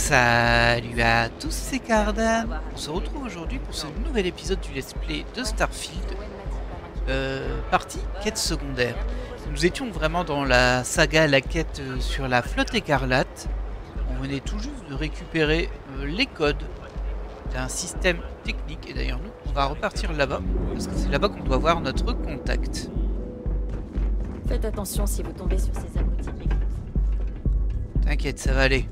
Salut à tous, c'est Cardan. On se retrouve aujourd'hui pour ce nouvel épisode du Let's Play de Starfield, partie quête secondaire. Nous étions vraiment dans la saga, la quête sur la flotte écarlate. On venait tout juste de récupérer les codes d'un système technique. Et d'ailleurs, nous, on va repartir là-bas, parce que c'est là-bas qu'on doit voir notre contact. Faites attention si vous tombez sur ces abrutis. T'inquiète, ça va aller.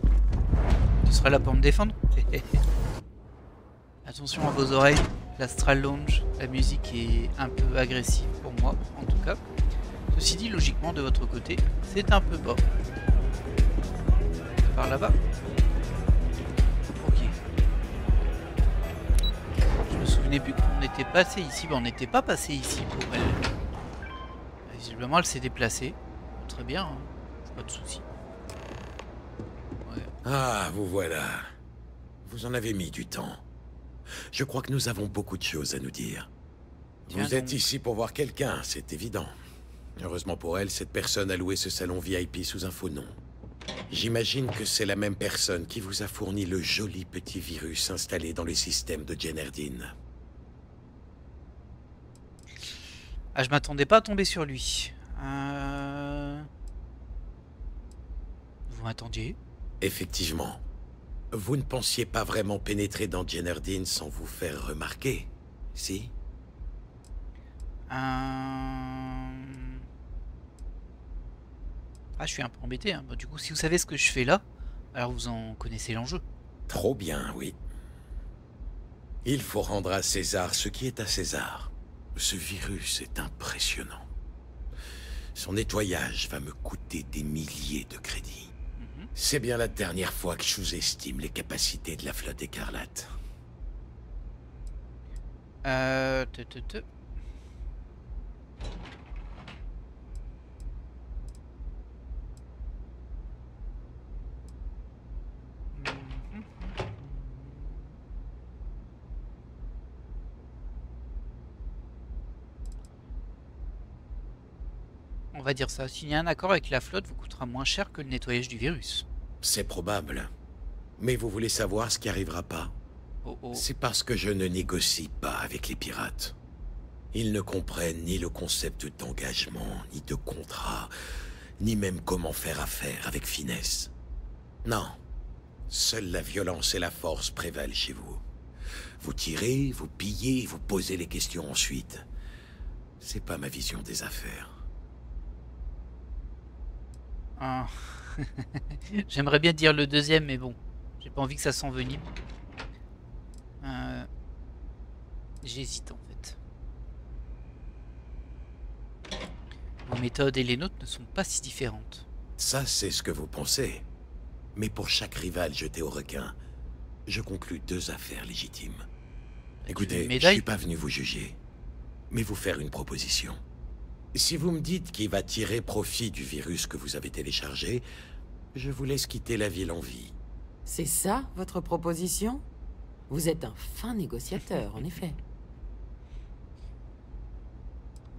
Tu seras là pour me défendre. Attention à vos oreilles. L'Astral Lounge, la musique est un peu agressive pour moi, en tout cas. Ceci dit, logiquement, de votre côté, c'est un peu bas. Par là-bas. Ok. Je me souvenais plus qu'on était passé ici. Bon, on n'était pas passé ici pour elle. Visiblement, elle s'est déplacée. Très bien, hein. Pas de soucis. Ah, vous voilà. Vous en avez mis du temps. Je crois que nous avons beaucoup de choses à nous dire. Vous êtes ici pour voir quelqu'un, c'est évident. Heureusement pour elle, cette personne a loué ce salon VIP sous un faux nom. J'imagine que c'est la même personne qui vous a fourni le joli petit virus installé dans le système de Jenerdine. Ah, je m'attendais pas à tomber sur lui. Vous m'attendiez ? Effectivement. Vous ne pensiez pas vraiment pénétrer dans Jenerdine sans vous faire remarquer, si? Ah, je suis un peu embêté, hein. Bah, du coup, si vous savez ce que je fais là, alors vous en connaissez l'enjeu. Trop bien, oui. Il faut rendre à César ce qui est à César. Ce virus est impressionnant. Son nettoyage va me coûter des milliers de crédits. C'est bien la dernière fois que je sous-estime les capacités de la flotte écarlate. Te. On va dire ça. Signer un accord avec la flotte vous coûtera moins cher que le nettoyage du virus. C'est probable. Mais vous voulez savoir ce qui arrivera pas? Oh oh. C'est parce que je ne négocie pas avec les pirates. Ils ne comprennent ni le concept d'engagement, ni de contrat, ni même comment faire affaire avec finesse. Non. Seule la violence et la force prévalent chez vous. Vous tirez, vous pillez, vous posez les questions ensuite. C'est pas ma vision des affaires. Ah. J'aimerais bien dire le deuxième, mais bon, j'ai pas envie que ça s'envenime. J'hésite en fait. Vos méthodes et les nôtres ne sont pas si différentes. Ça, c'est ce que vous pensez. Mais pour chaque rival jeté au requin, je conclus deux affaires légitimes. Écoutez, je suis pas venu vous juger, mais vous faire une proposition. Si vous me dites qu'il va tirer profit du virus que vous avez téléchargé, je vous laisse quitter la ville en vie. C'est ça, votre proposition? Vous êtes un fin négociateur, en effet.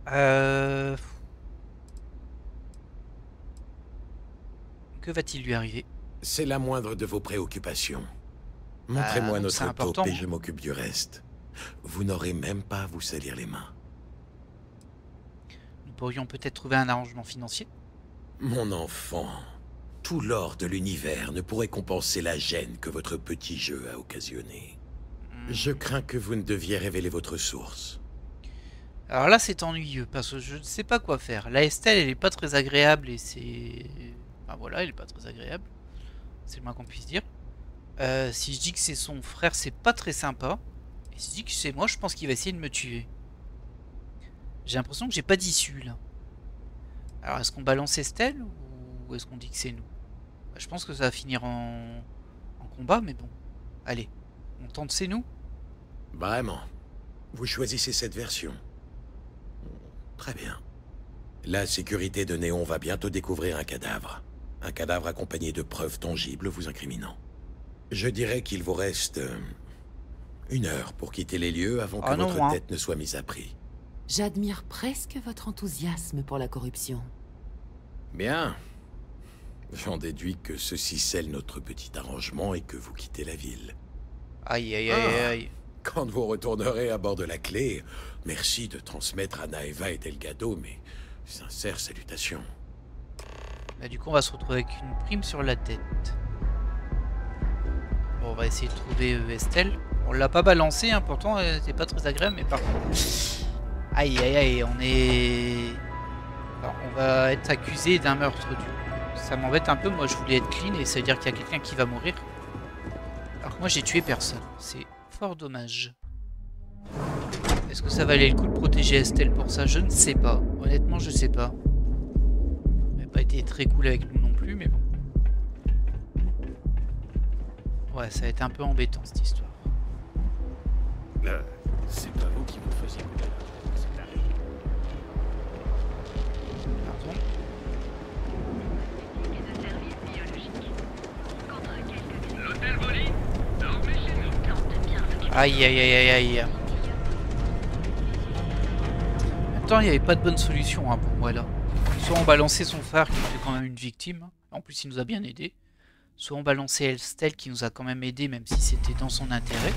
Que va-t-il lui arriver? C'est la moindre de vos préoccupations. Montrez-moi notre taupe et je m'occupe du reste. Vous n'aurez même pas à vous salir les mains. Nous pourrions peut-être trouver un arrangement financier? Mon enfant, tout l'or de l'univers ne pourrait compenser la gêne que votre petit jeu a occasionné. Je crains que vous ne deviez révéler votre source. Alors là, c'est ennuyeux, parce que je ne sais pas quoi faire. La Estelle, elle est pas très agréable, et c'est... Enfin voilà, elle est pas très agréable. C'est le moins qu'on puisse dire. Si je dis que c'est son frère, c'est pas très sympa. Et si je dis que c'est moi, je pense qu'il va essayer de me tuer. J'ai l'impression que j'ai pas d'issue, là. Alors, est-ce qu'on balance Estelle, ou est-ce qu'on dit que c'est nous? Je pense que ça va finir en combat, mais bon. Allez, on tente c'est nous? Vraiment? Vous choisissez cette version? Très bien. La sécurité de Néon va bientôt découvrir un cadavre. Un cadavre accompagné de preuves tangibles vous incriminant. Je dirais qu'il vous reste 1 heure pour quitter les lieux avant que votre tête ne soit mise à prix. J'admire presque votre enthousiasme pour la corruption. Bien. J'en déduis que ceci scelle notre petit arrangement et que vous quittez la ville. Aïe, aïe, aïe, aïe. Quand vous retournerez à bord de la clé, merci de transmettre à Naeva et Delgado mes sincères salutations. Bah, du coup, on va se retrouver avec une prime sur la tête. Bon, on va essayer de trouver Estelle. On l'a pas balancé, hein, pourtant, c'est pas très agréable, mais par contre... Aïe, aïe, aïe, on est... Alors, on va être accusé d'un meurtre, du coup. Ça m'embête un peu, moi je voulais être clean et ça veut dire qu'il y a quelqu'un qui va mourir. Alors que moi j'ai tué personne. C'est fort dommage. Est-ce que ça valait le coup de protéger Estelle pour ça? Je ne sais pas. Honnêtement, je sais pas. Elle n'a pas été très cool avec nous non plus, mais bon. Ouais, ça a été un peu embêtant cette histoire. C'est pas vous qui vous faisiez couler. Pardon. Aïe aïe aïe aïe aïe. En même temps, il n'y avait pas de bonne solution hein, pour moi là. Soit on balançait son frère qui était quand même une victime, en plus il nous a bien aidé. Soit on balançait Estelle qui nous a quand même aidé même si c'était dans son intérêt.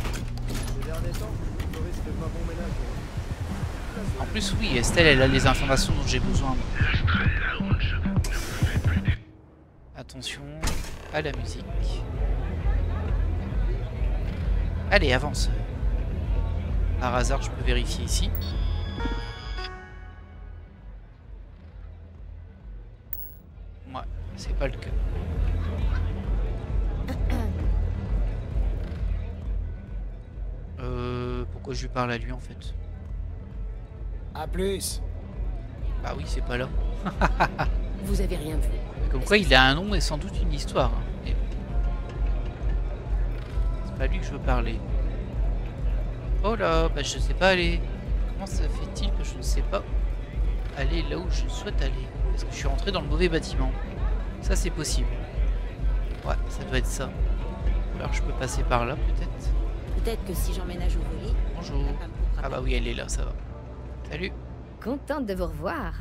En plus oui, Estelle elle a les informations dont j'ai besoin. Attention à la musique. Allez, avance. Par hasard, je peux vérifier ici. Ouais, c'est pas le cas. Pourquoi je lui parle à lui en fait? À plus. Bah oui, c'est pas là. Vous avez rien vu. Comme quoi, il a un nom et sans doute une histoire. Hein. Mais... c'est pas lui que je veux parler. Oh là, bah je sais pas aller. Comment ça fait-il que je ne sais pas aller là où je souhaite aller? Est-ce que je suis rentré dans le mauvais bâtiment? Ça c'est possible. Ouais, ça doit être ça. Ou alors je peux passer par là peut-être. Peut-être que si j'emménage au volet... Bonjour. Ah bah oui, elle est là, ça va. Salut. Contente de vous revoir.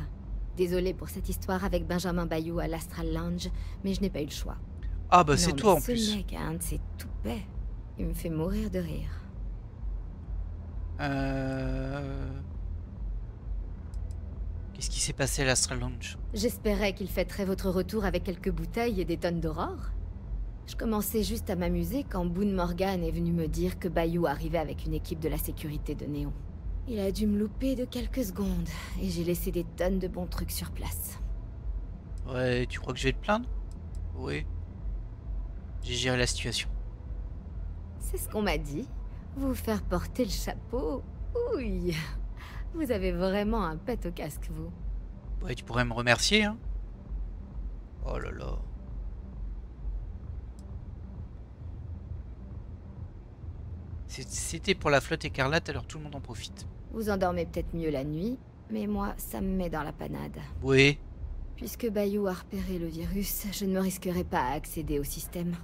Désolée pour cette histoire avec Benjamin Bayou à l'Astral Lounge, mais je n'ai pas eu le choix. Ah bah c'est toi en Ce plus. mec a un de ses toupets. Il me fait mourir de rire. Qu'est-ce qui s'est passé à l'Astral Lounge? J'espérais qu'il fêterait votre retour avec quelques bouteilles et des tonnes d'aurore. Je commençais juste à m'amuser quand Boone Morgan est venu me dire que Bayou arrivait avec une équipe de la sécurité de Néon. Il a dû me louper de quelques secondes, et j'ai laissé des tonnes de bons trucs sur place. Ouais, tu crois que je vais te plaindre? Oui. J'ai géré la situation. C'est ce qu'on m'a dit. Vous faire porter le chapeau. Oui. Vous avez vraiment un pet au casque, vous. Ouais, tu pourrais me remercier, hein. Oh là là. C'était pour la flotte écarlate, alors tout le monde en profite. Vous endormez peut-être mieux la nuit, mais moi, ça me met dans la panade. Oui. Puisque Bayou a repéré le virus, je ne me risquerai pas à accéder au système.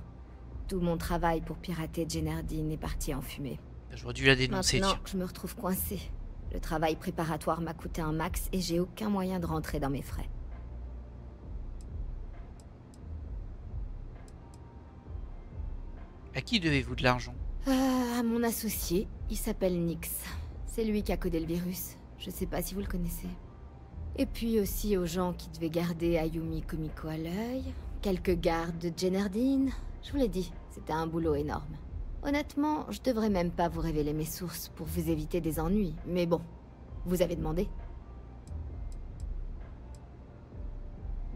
Tout mon travail pour pirater Jenardine est parti en fumée. J'aurais dû la dénoncer, Maintenant, tiens. je me retrouve coincée. Le travail préparatoire m'a coûté un max et j'ai aucun moyen de rentrer dans mes frais. À qui devez-vous de l'argent? À mon associé, il s'appelle Nyx. C'est lui qui a codé le virus. Je sais pas si vous le connaissez. Et puis aussi aux gens qui devaient garder Ayumi Komiko à l'œil, quelques gardes de Jenardine. Je vous l'ai dit, c'était un boulot énorme. Honnêtement, je devrais même pas vous révéler mes sources pour vous éviter des ennuis, mais bon, vous avez demandé.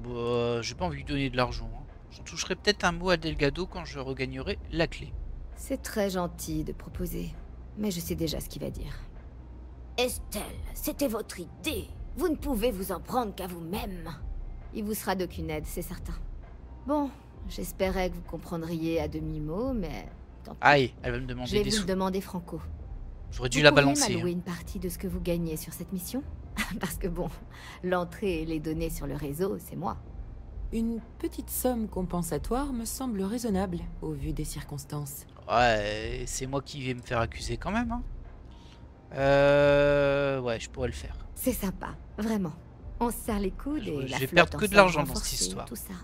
Bah, j'ai pas envie de donner de l'argent. Hein. J'en toucherai peut-être un mot à Delgado quand je regagnerai la clé. C'est très gentil de proposer, mais je sais déjà ce qu'il va dire. Estelle, c'était votre idée. Vous ne pouvez vous en prendre qu'à vous-même. Il vous sera d'aucune aide, c'est certain. Bon, j'espérais que vous comprendriez à demi-mot, mais... tant pis. Aïe, elle va me Je demander vais des vous sous. le demander franco. J'aurais dû Vous la pourriez balancer. m'allouer Hein. une partie de ce que vous gagnez sur cette mission? Parce que bon, l'entrée et les données sur le réseau, c'est moi. Une petite somme compensatoire me semble raisonnable au vu des circonstances. Ouais, c'est moi qui vais me faire accuser quand même. Hein. Ouais, je pourrais le faire. C'est sympa, vraiment. On se serre les coudes Je et la vais flotte perdre en que de sort l'argent dans renforcée, cette histoire. tout ça.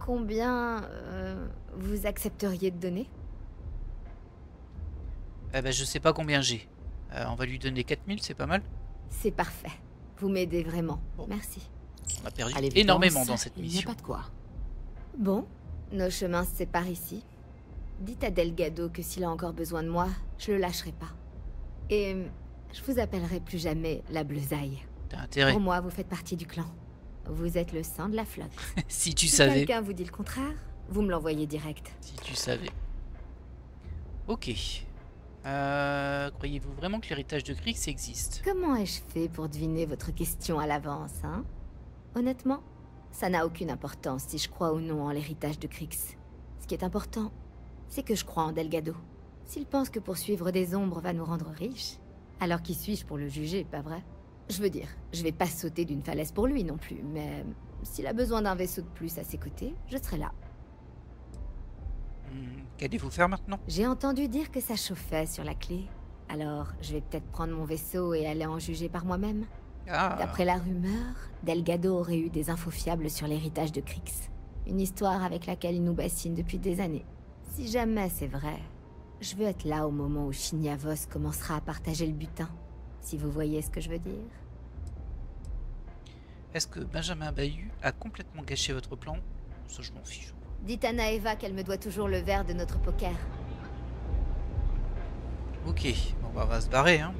Combien vous accepteriez de donner? Je sais pas combien j'ai. On va lui donner 4000, c'est pas mal. C'est parfait. Vous m'aidez vraiment. Bon. Merci. On a perdu À l'évidence, énormément dans cette Il n'y a mission. pas de quoi. Bon, nos chemins se séparent ici. Dites à Delgado que s'il a encore besoin de moi, je le lâcherai pas. Et je vous appellerai plus jamais la Bleusaille. T'as intérêt. Pour moi, vous faites partie du clan. Vous êtes le sang de la flotte. Si tu Si savais. quelqu'un vous dit le contraire, vous me l'envoyez direct. Si tu savais. Ok. Croyez-vous vraiment que l'héritage de Krix existe? Comment ai-je fait pour deviner votre question à l'avance, hein? Honnêtement, ça n'a aucune importance si je crois ou non en l'héritage de Krix. Ce qui est important, c'est que je crois en Delgado. S'il pense que poursuivre des ombres va nous rendre riches, alors qui suis-je pour le juger, pas vrai? Je veux dire, je vais pas sauter d'une falaise pour lui non plus, mais s'il a besoin d'un vaisseau de plus à ses côtés, je serai là. Qu'allez-vous faire maintenant? J'ai entendu dire que ça chauffait sur la clé, alors je vais peut-être prendre mon vaisseau et aller en juger par moi-même. Ah, D'après la rumeur, Delgado aurait eu des infos fiables sur l'héritage de Krix. Une histoire avec laquelle il nous bassine depuis des années. Si jamais c'est vrai, je veux être là au moment où Chignavos commencera à partager le butin. Si vous voyez ce que je veux dire. est-ce que Benjamin Bayou a complètement gâché votre plan? Ça, je m'en fiche. Dites à Naeva qu'elle me doit toujours le verre de notre poker. Ok, bon, bah, on va se barrer, hein.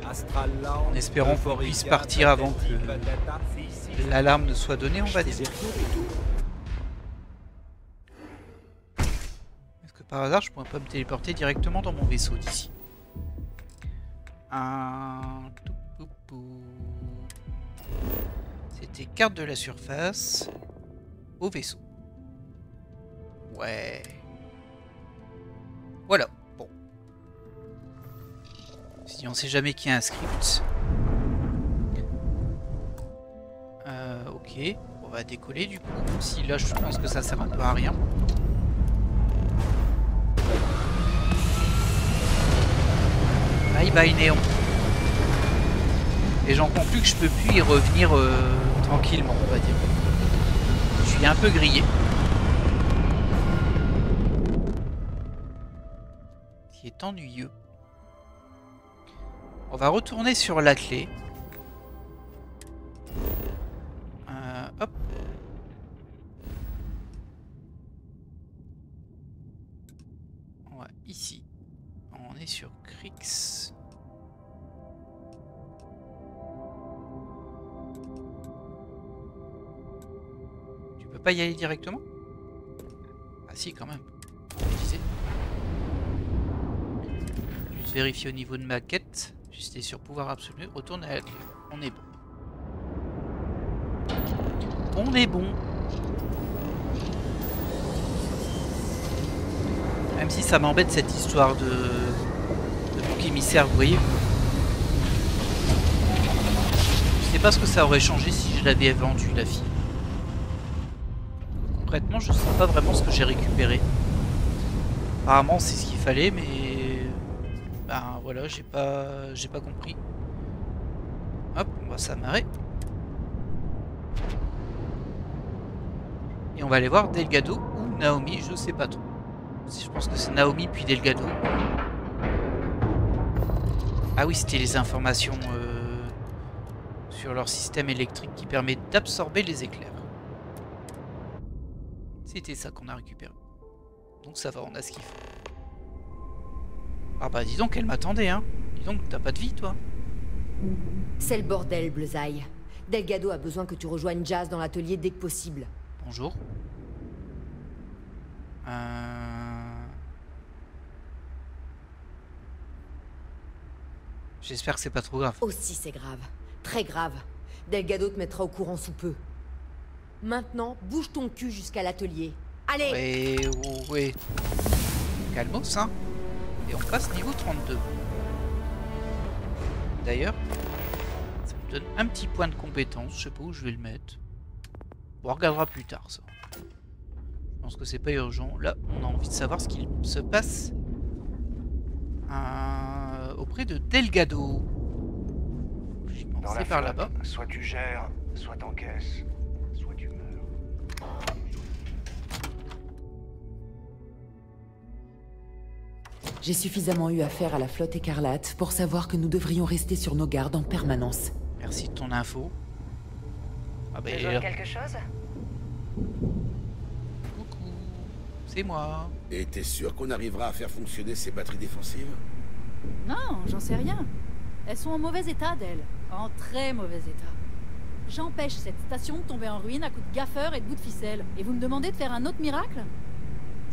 En espérant qu'on puisse partir avant que l'alarme ne soit donnée, on va dire. Est-ce que par hasard, je pourrais pas me téléporter directement dans mon vaisseau d'ici? C'était carte de la surface au vaisseau. Ouais. Voilà. Bon. Si on sait jamais qu'il y a un script. Ok. On va décoller du coup. Si là je pense que ça sert un peu à rien. Bye bye Néon. Et j'en conclus que je peux plus y revenir tranquillement, on va dire. Je suis un peu grillé. Ce qui est ennuyeux. On va retourner sur la clé. Hop. Ouais, ici. On est sur Krix. Tu peux pas y aller directement? Ah si, quand même. Je disais. Juste vérifier au niveau de ma quête. Juste sur pouvoir absolu. Retourne à la clé. On est bon. On est bon. Même si ça m'embête cette histoire de bouc émissaire, vous voyez. Je sais pas ce que ça aurait changé si je l'avais vendu, la fille. Concrètement, je sais pas vraiment ce que j'ai récupéré. Apparemment, c'est ce qu'il fallait, mais ben voilà, j'ai pas compris. Hop, on va s'amarrer. Et on va aller voir Delgado ou Naomi, je sais pas trop. Je pense que c'est Naomi puis Delgado. Ah oui, c'était les informations sur leur système électrique qui permet d'absorber les éclairs. C'était ça qu'on a récupéré. Donc ça va, on a ce qu'il faut. Ah bah dis donc, elle m'attendait, hein. Dis donc, t'as pas de vie, toi? C'est le bordel, Bleusaille. Delgado a besoin que tu rejoignes Jazz dans l'atelier dès que possible. Bonjour. J'espère que c'est pas trop grave. Aussi c'est grave. Très grave. Delgado te mettra au courant sous peu. Maintenant, bouge ton cul jusqu'à l'atelier. Allez! Ouais. Calmos, hein. Et on passe niveau 32. D'ailleurs, ça me donne un petit point de compétence. Je sais pas où je vais le mettre. Bon, on regardera plus tard, ça. Je pense que c'est pas urgent. Là, on a envie de savoir ce qu'il se passe auprès de Delgado. Logiquement, Dans la C'est par flotte, là-bas. soit tu gères, soit t'encaisses, soit tu meurs. J'ai suffisamment eu affaire à la flotte écarlate pour savoir que nous devrions rester sur nos gardes en permanence. Merci de ton info. Ah bah, Besoin de quelque chose? coucou, c'est moi. Et t'es sûr qu'on arrivera à faire fonctionner ces batteries défensives? Non, j'en sais rien. Elles sont en mauvais état, d'elles. En très mauvais état. J'empêche cette station de tomber en ruine à coups de gaffeurs et de bouts de ficelle. Et vous me demandez de faire un autre miracle?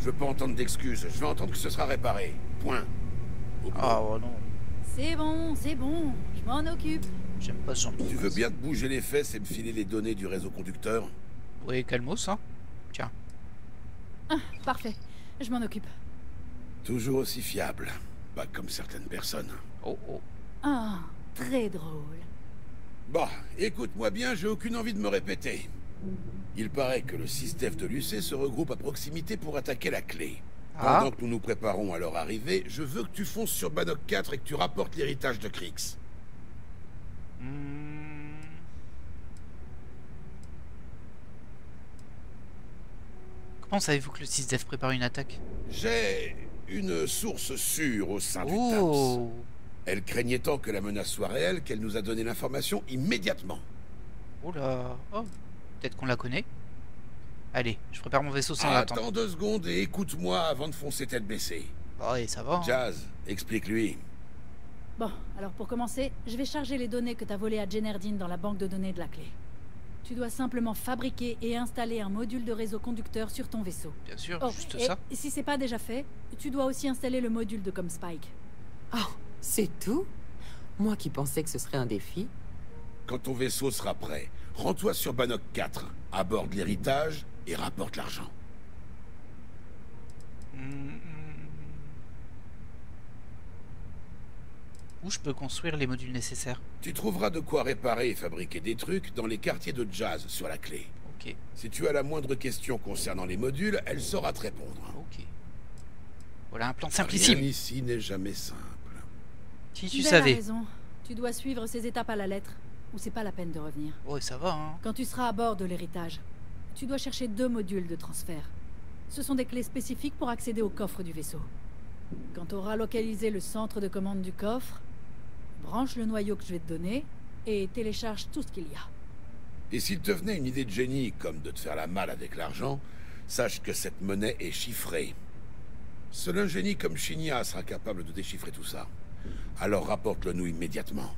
Je veux pas entendre d'excuses, je veux entendre que ce sera réparé. Point. Au bout. Ah oh non, C'est bon, je m'en occupe. j'aime pas ce genre de Tu veux phrase. bien te bouger les fesses et me filer les données du réseau conducteur? Oui, calmos, hein. Tiens. Ah, parfait, je m'en occupe. Toujours aussi fiable. Pas comme certaines personnes. Oh oh. Ah, très drôle. Bah, écoute-moi bien, j'ai aucune envie de me répéter. Il paraît que le SysDef de l'UC se regroupe à proximité pour attaquer la clé. Ah. Pendant que nous nous préparons à leur arrivée, je veux que tu fonces sur Bannock 4 et que tu rapportes l'héritage de Kryx. Comment savez-vous que le SysDef prépare une attaque? J'ai une source sûre au sein du TAPS. Oh. Elle craignait tant que la menace soit réelle qu'elle nous a donné l'information immédiatement. Oh là. Oh. Peut-être qu'on la connaît. Allez, je prépare mon vaisseau sans attendre. Attends 2 secondes et écoute-moi avant de foncer tête baissée. Oh, et ça va. Hein. Jazz, explique-lui. Bon, alors pour commencer, je vais charger les données que t'as volées à Jenerdine dans la banque de données de la clé. Tu dois simplement fabriquer et installer un module de réseau conducteur sur ton vaisseau. Bien sûr, Oh, juste et ça. si c'est pas déjà fait, tu dois aussi installer le module de ComSpike. Oh, c'est tout? Moi qui pensais que ce serait un défi. Quand ton vaisseau sera prêt, rends-toi sur Bannock 4, aborde l'héritage et rapporte l'argent. Où je peux construire les modules nécessaires? Tu trouveras de quoi réparer et fabriquer des trucs dans les quartiers de Jazz sur la clé. Ok, Si tu as la moindre question concernant les modules, elle saura te répondre. ok. Voilà un plan Rien simplissime. ici n'est jamais simple. Si tu Ben a savais. raison. Tu dois suivre ces étapes à la lettre, ou c'est pas la peine de revenir. Oh, ça va, hein. Quand tu seras à bord de l'héritage, tu dois chercher 2 modules de transfert. Ce sont des clés spécifiques pour accéder au coffre du vaisseau. Quand tu auras localisé le centre de commande du coffre, branche le noyau que je vais te donner et télécharge tout ce qu'il y a. Et s'il te venait une idée de génie, comme de te faire la malle avec l'argent, sache que cette monnaie est chiffrée. Seul un génie comme Shinya sera capable de déchiffrer tout ça. Alors rapporte-le nous immédiatement.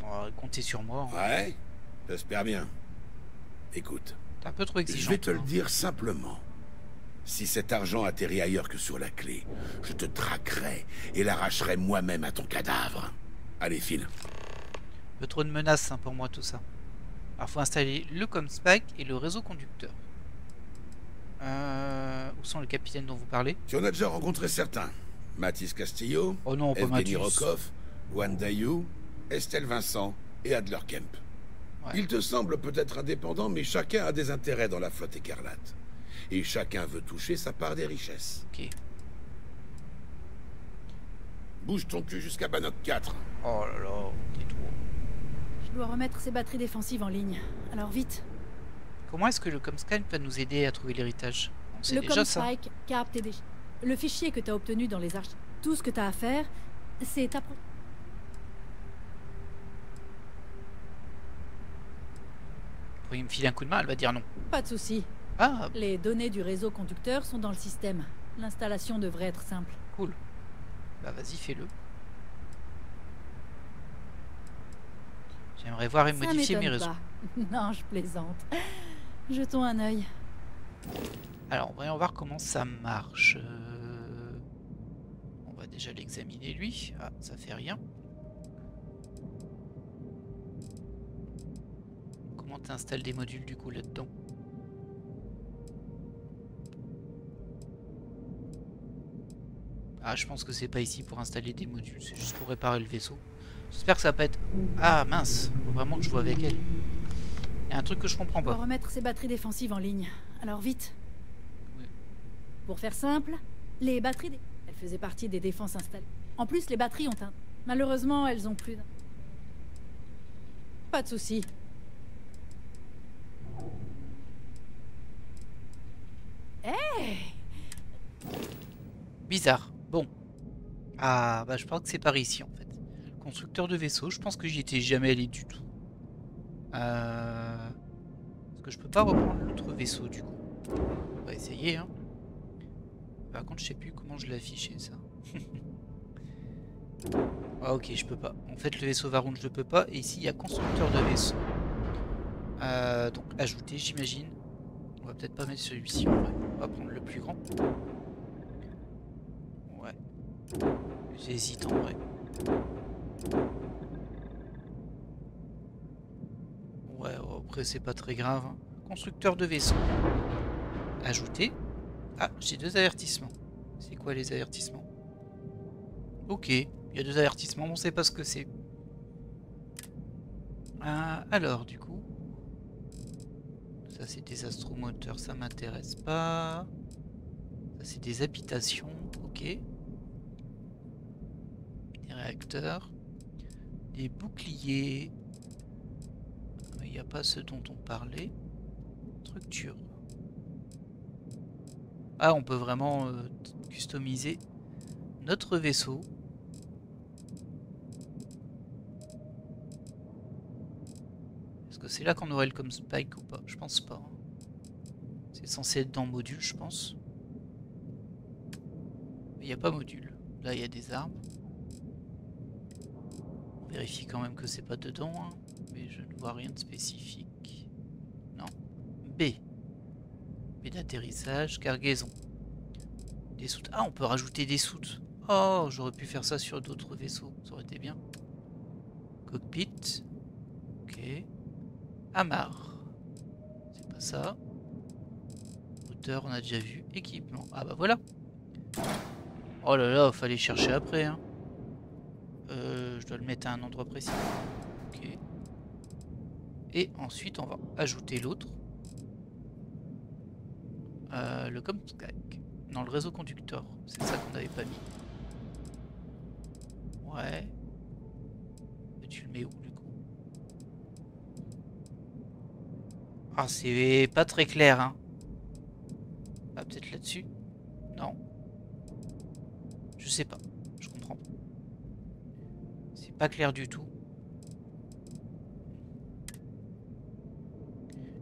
Bon, comptez sur moi. Hein. Ouais? J'espère bien. Écoute, T'es un peu trop je exigeant. vais te toi, le hein. dire simplement. Si cet argent atterrit ailleurs que sur la clé, je te traquerai et l'arracherai moi-même à ton cadavre. Allez, file. Un peu trop de menaces hein, pour moi tout ça. Alors faut installer le ComSpike et le réseau conducteur. Où sont les capitaines dont vous parlez? Tu en as déjà rencontré certains. Mathis Castillo, Oh non, pas Evgeny Mathis. Rokov, Wan Dayu, Estelle Vincent et Adler Kemp. Ouais. Ils te semblent peut-être indépendants, mais chacun a des intérêts dans la flotte écarlate. Et chacun veut toucher sa part des richesses. Ok. Bouge ton cul jusqu'à Bannock 4. Oh là là, t'es trop. Je dois remettre ces batteries défensives en ligne. Alors vite. Comment est-ce que le ComScan va nous aider à trouver l'héritage? On sait Le déjà ça. ComSpike capte et le fichier que tu as obtenu dans les archives. Tout ce que tu as à faire, c'est Vous pourriez me filer un coup de main, elle va dire non. Pas de souci. Ah, Les données du réseau conducteur sont dans le système. L'installation devrait être simple. cool. Bah vas-y, fais-le. J'aimerais voir et Ça modifier mes m'étonne réseaux. pas. Non, je plaisante. Jetons un œil. Alors, voyons voir comment ça marche. On va déjà l'examiner lui. Ah, ça fait rien. Comment t'installes des modules du coup là-dedans? Ah, je pense que c'est pas ici pour installer des modules, c'est juste pour réparer le vaisseau. J'espère que ça va pas être... Ah mince, faut vraiment que je vois avec elle. Il y a un truc que je comprends On va pas. remettre ces batteries défensives en ligne. Alors vite. Oui. Pour faire simple, les batteries... Elle faisait partie des défenses installées. En plus, les batteries ont un... Malheureusement, elles ont plus... Pas de souci. Hey! Bizarre. Bon. Ah, bah je pense que c'est par ici en fait. Constructeur de vaisseau, je pense que j'y étais jamais allé du tout. Parce que je peux pas reprendre l'autre vaisseau du coup. On va essayer hein. Par contre je sais plus comment je l'ai affiché ça. Ah ok je peux pas. En fait le vaisseau Varun je peux pas. Et ici il y a constructeur de vaisseau. Donc ajouter j'imagine. On va peut-être pas mettre celui-ci en vrai. On va prendre le plus grand. Ouais. J'hésite en vrai. Ouais, après c'est pas très grave. Hein. Constructeur de vaisseau. Ajouter. Ah, j'ai 2 avertissements. C'est quoi les avertissements? Ok, il y a 2 avertissements, on sait pas ce que c'est. Alors, du coup... Ça c'est des astromoteurs, ça m'intéresse pas. Ça c'est des habitations, ok. Des réacteurs. Des boucliers. Il n'y a pas ce dont on parlait. Structure. Ah, on peut vraiment customiser notre vaisseau. Est-ce que c'est là qu'on aurait le comme spike ou pas? Je pense pas. C'est censé être dans module, je pense. Mais il n'y a pas module. Là, il y a des armes. On vérifie quand même que c'est pas dedans. Hein. Mais je ne vois rien de spécifique. Non. B. B d'atterrissage, cargaison. Des soutes. Ah, on peut rajouter des soutes. Oh, j'aurais pu faire ça sur d'autres vaisseaux. Ça aurait été bien. Cockpit. Ok. Amarre. C'est pas ça. Moteur, on a déjà vu. Équipement. Ah bah voilà. Oh là là, fallait chercher après. Hein. Je dois le mettre à un endroit précis. Ok. Et ensuite, on va ajouter l'autre. Le Comscac. Dans le réseau conducteur. C'est ça qu'on n'avait pas mis. Ouais. Et tu le mets où du coup? Ah, c'est pas très clair, hein. Ah, peut-être là-dessus? Non. Je sais pas. Je comprends pas. C'est pas clair du tout.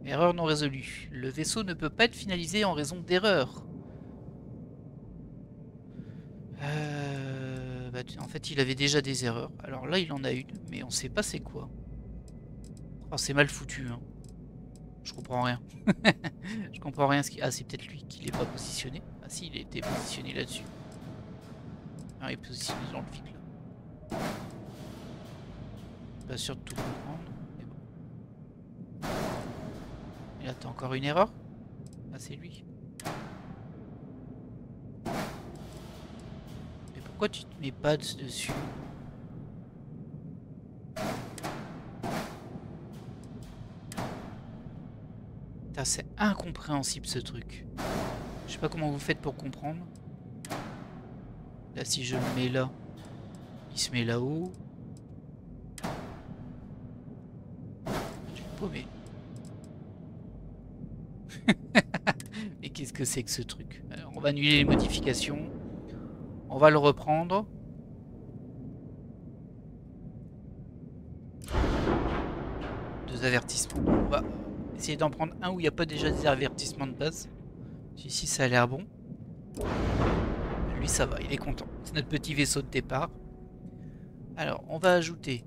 Erreur non résolue. Le vaisseau ne peut pas être finalisé en raison d'erreur. Bah, en fait, il avait déjà des erreurs. Alors là, il en a une, mais on sait pas c'est quoi. Oh, c'est mal foutu. Hein. Je comprends rien. Je comprends rien. Ah, c'est peut-être lui qui l'est pas positionné. Ah si, il était positionné là-dessus. Ah, il est positionné dans le vide là. Pas sûr de tout comprendre. Mais bon. Et là, t'as encore une erreur? Ah, c'est lui. Mais pourquoi tu te mets pas dessus? C'est incompréhensible ce truc. Je sais pas comment vous faites pour comprendre. Là, si je le mets là, il se met là-haut. Je vais paumer. Mais qu'est-ce que c'est que ce truc? Alors, on va annuler les modifications. On va le reprendre. Deux avertissements. On va essayer d'en prendre un où il n'y a pas déjà des avertissements de base. Ici, ça a l'air bon. Lui, ça va, il est content. C'est notre petit vaisseau de départ. Alors, on va ajouter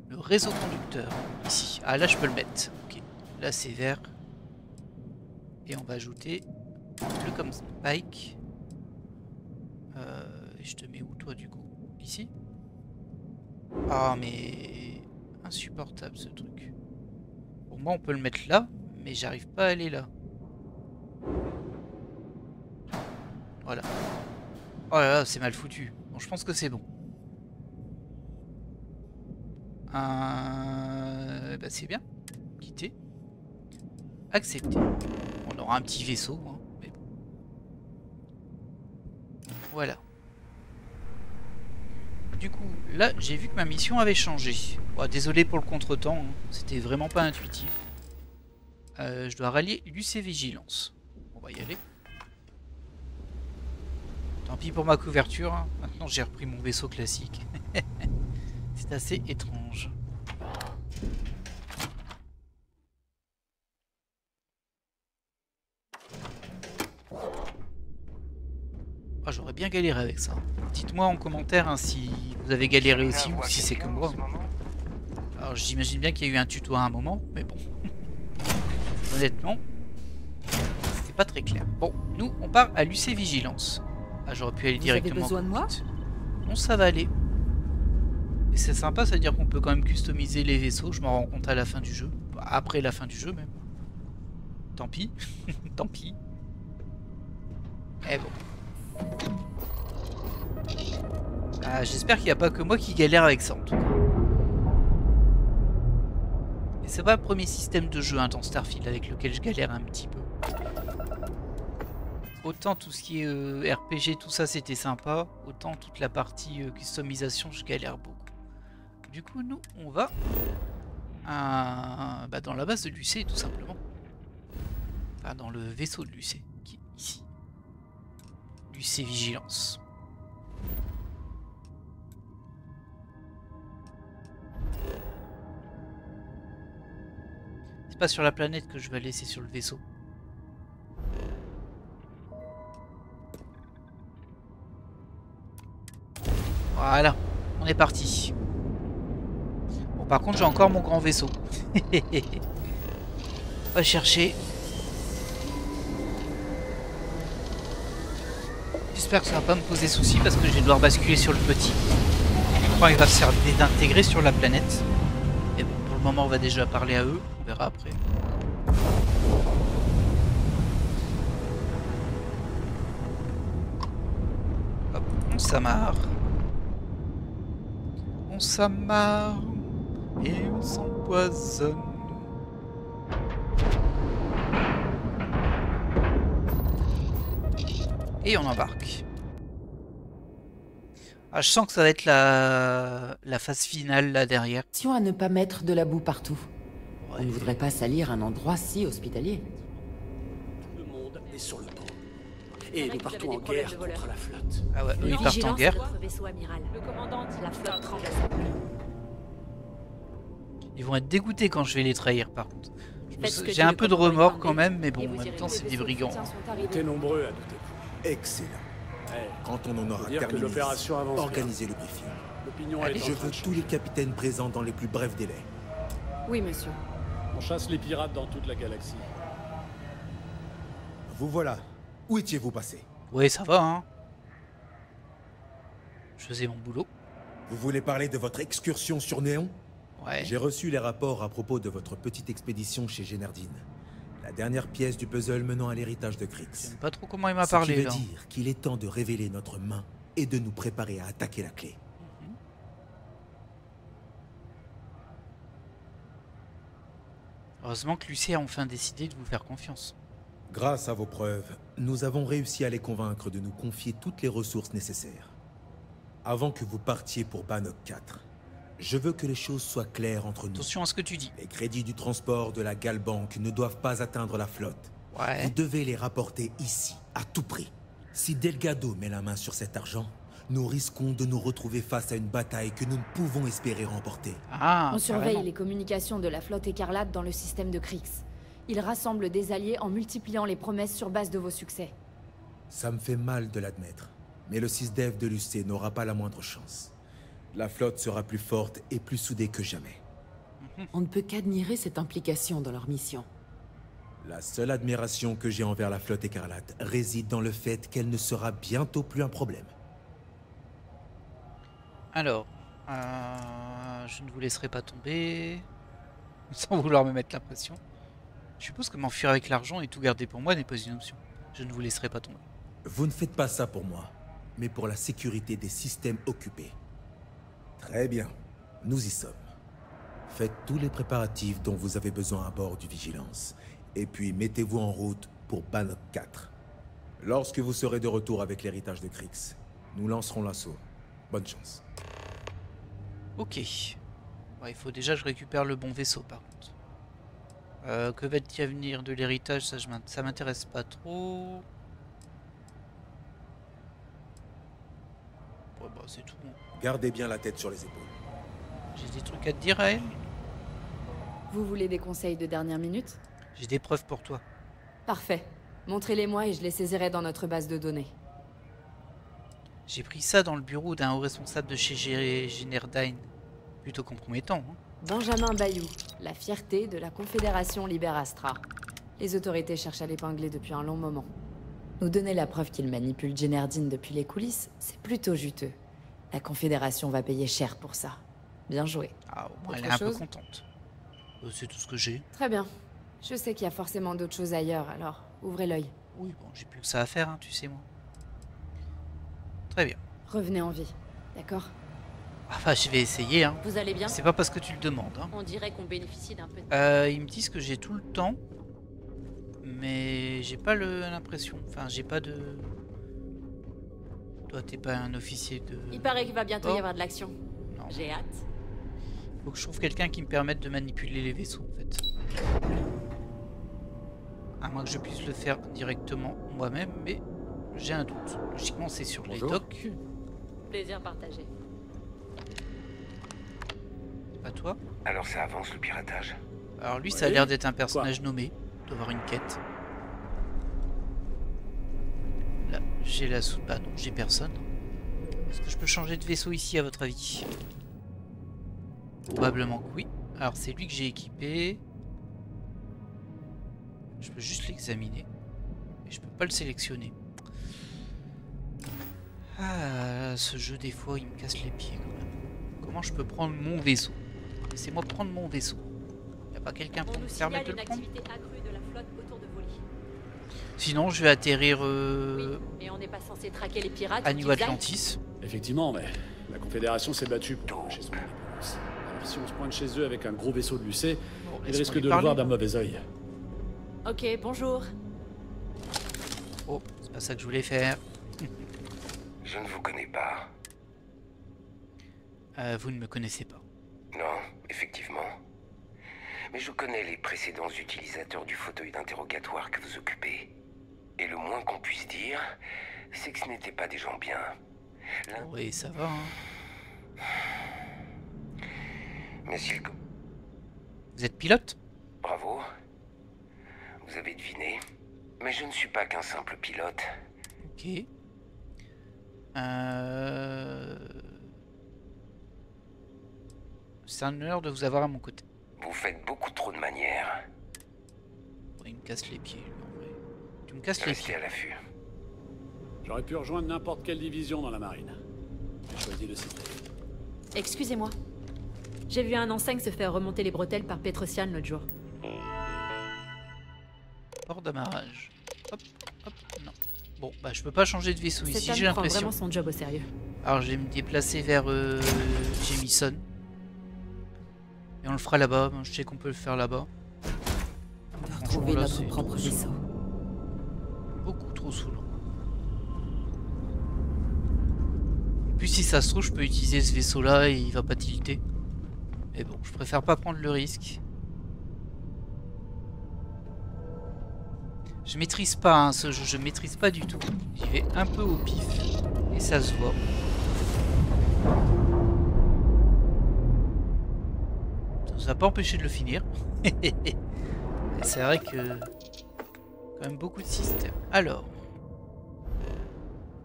le réseau conducteur ici. Ah, là, je peux le mettre. Ok. Là, c'est vert. Et on va ajouter le comme spike. Je te mets où, toi, du coup? Ici? Ah, mais... insupportable, ce truc. Pour moi, on peut le mettre là, mais j'arrive pas à aller là. Voilà. Oh là là, c'est mal foutu. Bon, je pense que c'est bon. Bah, c'est bien. Quitter. Accepter. On aura un petit vaisseau. Hein, mais bon. Voilà. Du coup, là, j'ai vu que ma mission avait changé. Bon, désolé pour le contretemps, hein. C'était vraiment pas intuitif. Je dois rallier l'UC Vigilance. On va y aller. Tant pis pour ma couverture, hein. Maintenant j'ai repris mon vaisseau classique. C'est assez étrange. Oh, j'aurais bien galéré avec ça. Dites-moi en commentaire hein, si vous avez galéré aussi ou si c'est que moi. Alors j'imagine bien qu'il y a eu un tuto à un moment, mais bon. Honnêtement, c'était pas très clair. Bon, nous on part à l'UC Vigilance. Ah, j'aurais pu aller directement. Vous avez besoin de moi ? Non, ça va aller. Et c'est sympa, ça veut dire qu'on peut quand même customiser les vaisseaux. Je m'en rends compte à la fin du jeu. Après la fin du jeu même. Tant pis. Tant pis. Eh bon. Ah, j'espère qu'il n'y a pas que moi qui galère avec ça en tout cas. Et c'est pas le premier système de jeu hein, dans Starfield avec lequel je galère un petit peu. Autant tout ce qui est RPG, tout ça c'était sympa, autant toute la partie customisation je galère beaucoup. Du coup nous on va dans la base de l'UC tout simplement. Enfin dans le vaisseau de l'UC qui est ici. l'UC Vigilance. C'est pas sur la planète que je vais aller, c'est sur le vaisseau. Voilà, on est parti. Bon, par contre, j'ai encore mon grand vaisseau. On va chercher. J'espère que ça va pas me poser souci parce que je vais devoir basculer sur le petit. Enfin, il va se faire désintégrer sur la planète. Et bon, pour le moment, on va déjà parler à eux. On verra après. Hop, on s'amarre. On s'amarre et on s'empoisonne. Et on embarque. Ah, je sens que ça va être la phase finale là derrière. Attention à ne pas mettre de la boue partout. Ouais. On ne voudrait pas salir un endroit si hospitalier. Tout le monde est sur le pont. Et nous partons en guerre contre la flotte. Ah ouais, eux ils partent en guerre. Le commandant dit la flotte tremble. Ils vont être dégoûtés quand je vais les trahir par contre. J'ai un peu de remords quand même, mais bon, en même temps c'est des brigands. T'es nombreux à douter. Excellent. Quand on en aura terminé, organisez le briefing. Allez, je veux tous les capitaines présents dans les plus brefs délais. Oui, monsieur. On chasse les pirates dans toute la galaxie. Vous voilà. Où étiez-vous passé? Oui, ça va, hein. Je faisais mon boulot. Vous voulez parler de votre excursion sur Néon? Ouais. J'ai reçu les rapports à propos de votre petite expédition chez Gennardine. La dernière pièce du puzzle menant à l'héritage de Kryx. Je sais pas trop comment il m'a parlé, là. Ce qui veut dire qu'il est temps de révéler notre main et de nous préparer à attaquer la clé. Heureusement que Lucie a enfin décidé de vous faire confiance. Grâce à vos preuves, nous avons réussi à les convaincre de nous confier toutes les ressources nécessaires. Avant que vous partiez pour Bannock 4, je veux que les choses soient claires entre nous. Attention à ce que tu dis. Les crédits du transport de la Galbank ne doivent pas atteindre la flotte. Ouais. Vous devez les rapporter ici, à tout prix. Si Delgado met la main sur cet argent, nous risquons de nous retrouver face à une bataille que nous ne pouvons espérer remporter. On surveille les communications de la flotte écarlate dans le système de Kryx. Il rassemble des alliés en multipliant les promesses sur base de vos succès. Ça me fait mal de l'admettre, mais le SysDev de l'UC n'aura pas la moindre chance. La flotte sera plus forte et plus soudée que jamais. On ne peut qu'admirer cette implication dans leur mission. La seule admiration que j'ai envers la flotte écarlate réside dans le fait qu'elle ne sera bientôt plus un problème. Alors, je ne vous laisserai pas tomber, sans vouloir me mettre la pression. Je suppose que m'enfuir avec l'argent et tout garder pour moi n'est pas une option. Je ne vous laisserai pas tomber. Vous ne faites pas ça pour moi, mais pour la sécurité des systèmes occupés. Très bien, nous y sommes. Faites tous les préparatifs dont vous avez besoin à bord du Vigilance, et puis mettez-vous en route pour Bannock 4. Lorsque vous serez de retour avec l'héritage de Kryx, nous lancerons l'assaut. Bonne chance. Ok. Ouais, il faut déjà que je récupère le bon vaisseau par contre. Que va-t-il venir de l'héritage? Ça m'intéresse pas trop. Ouais, bah c'est tout. Gardez bien la tête sur les épaules. J'ai des trucs à te dire à elle. Vous voulez des conseils de dernière minute? J'ai des preuves pour toi. Parfait. Montrez-les-moi et je les saisirai dans notre base de données. J'ai pris ça dans le bureau d'un haut responsable de chez Generdyne. Plutôt compromettant, hein. Benjamin Bayou, la fierté de la Confédération Libérastra. Les autorités cherchent à l'épingler depuis un long moment. Nous donner la preuve qu'il manipule Generdyne depuis les coulisses, c'est plutôt juteux. La Confédération va payer cher pour ça. Bien joué. Ah, au moins elle est un peu contente. C'est tout ce que j'ai. Très bien. Je sais qu'il y a forcément d'autres choses ailleurs, alors ouvrez l'œil. Oui, bon, j'ai plus que ça à faire, hein, tu sais moi. Très bien. Revenez en vie, d'accord? Enfin, je vais essayer, hein. Vous allez bien? C'est pas parce que tu le demandes, hein. On dirait qu'on bénéficie d'un peu de... Ils me disent que j'ai tout le temps, mais j'ai pas l'impression. Enfin, j'ai pas de... Toi, t'es pas un officier de... Il paraît qu'il va bientôt y avoir de l'action. J'ai hâte. Faut que je trouve quelqu'un qui me permette de manipuler les vaisseaux, en fait. À moins que je puisse le faire directement moi-même, mais j'ai un doute. Logiquement, c'est sur les docks. Plaisir partagé. Pas toi? Alors ça avance le piratage? Alors lui, ça a l'air d'être un personnage nommé. Il doit avoir une quête. Là, j'ai la soupe. Ah non, j'ai personne. Est-ce que je peux changer de vaisseau ici, à votre avis? Probablement que oui. Alors c'est lui que j'ai équipé. Je peux juste l'examiner. Mais je peux pas le sélectionner. Ah, ce jeu des fois il me casse les pieds quand même. Comment je peux prendre mon vaisseau? Laissez-moi prendre mon vaisseau. Y a pas quelqu'un pour me permettre de le prendre? Sinon je vais atterrir Et on n'est pas censé traquer les pirates à New Atlantis. Effectivement, mais la Confédération s'est battue pour chez son indépendance. Alors si on se pointe chez eux avec un gros vaisseau de l'UC, ils risquent de le voir d'un mauvais œil. Ok, bonjour. Oh, c'est pas ça que je voulais faire. Je ne vous connais pas. Vous ne me connaissez pas. Non, effectivement. Mais je connais les précédents utilisateurs du fauteuil d'interrogatoire que vous occupez. Et le moins qu'on puisse dire, c'est que ce n'étaient pas des gens bien. Oui, ça va, hein. Mais s'il... Vous êtes pilote? Bravo. Vous avez deviné. Mais je ne suis pas qu'un simple pilote. Ok. C'est un honneur de vous avoir à mon côté. Vous faites beaucoup trop de manières. Oh, il me casse les pieds, lui, en vrai. Tu me casses les pieds. Restez à l'affût. J'aurais pu rejoindre n'importe quelle division dans la marine. J'ai choisi le système. Excusez-moi. J'ai vu un enseigne se faire remonter les bretelles par Petrosian l'autre jour. Port d'amarrage. Hop, hop, non. Bon, bah je peux pas changer de vaisseau ici, j'ai Cet homme prend l'impression. vraiment son job au sérieux. Alors je vais me déplacer vers Jamison. Et on le fera là-bas, je sais qu'on peut le faire là-bas. On va retrouver notre propre vaisseau. Beaucoup trop saoulant. Et puis si ça se trouve, je peux utiliser ce vaisseau-là et il va pas tilter. Mais bon, je préfère pas prendre le risque. Je maîtrise pas hein, ce jeu, je maîtrise pas du tout. J'y vais un peu au pif et ça se voit. Ça nous a pas empêché de le finir. C'est vrai que quand même beaucoup de systèmes. Alors,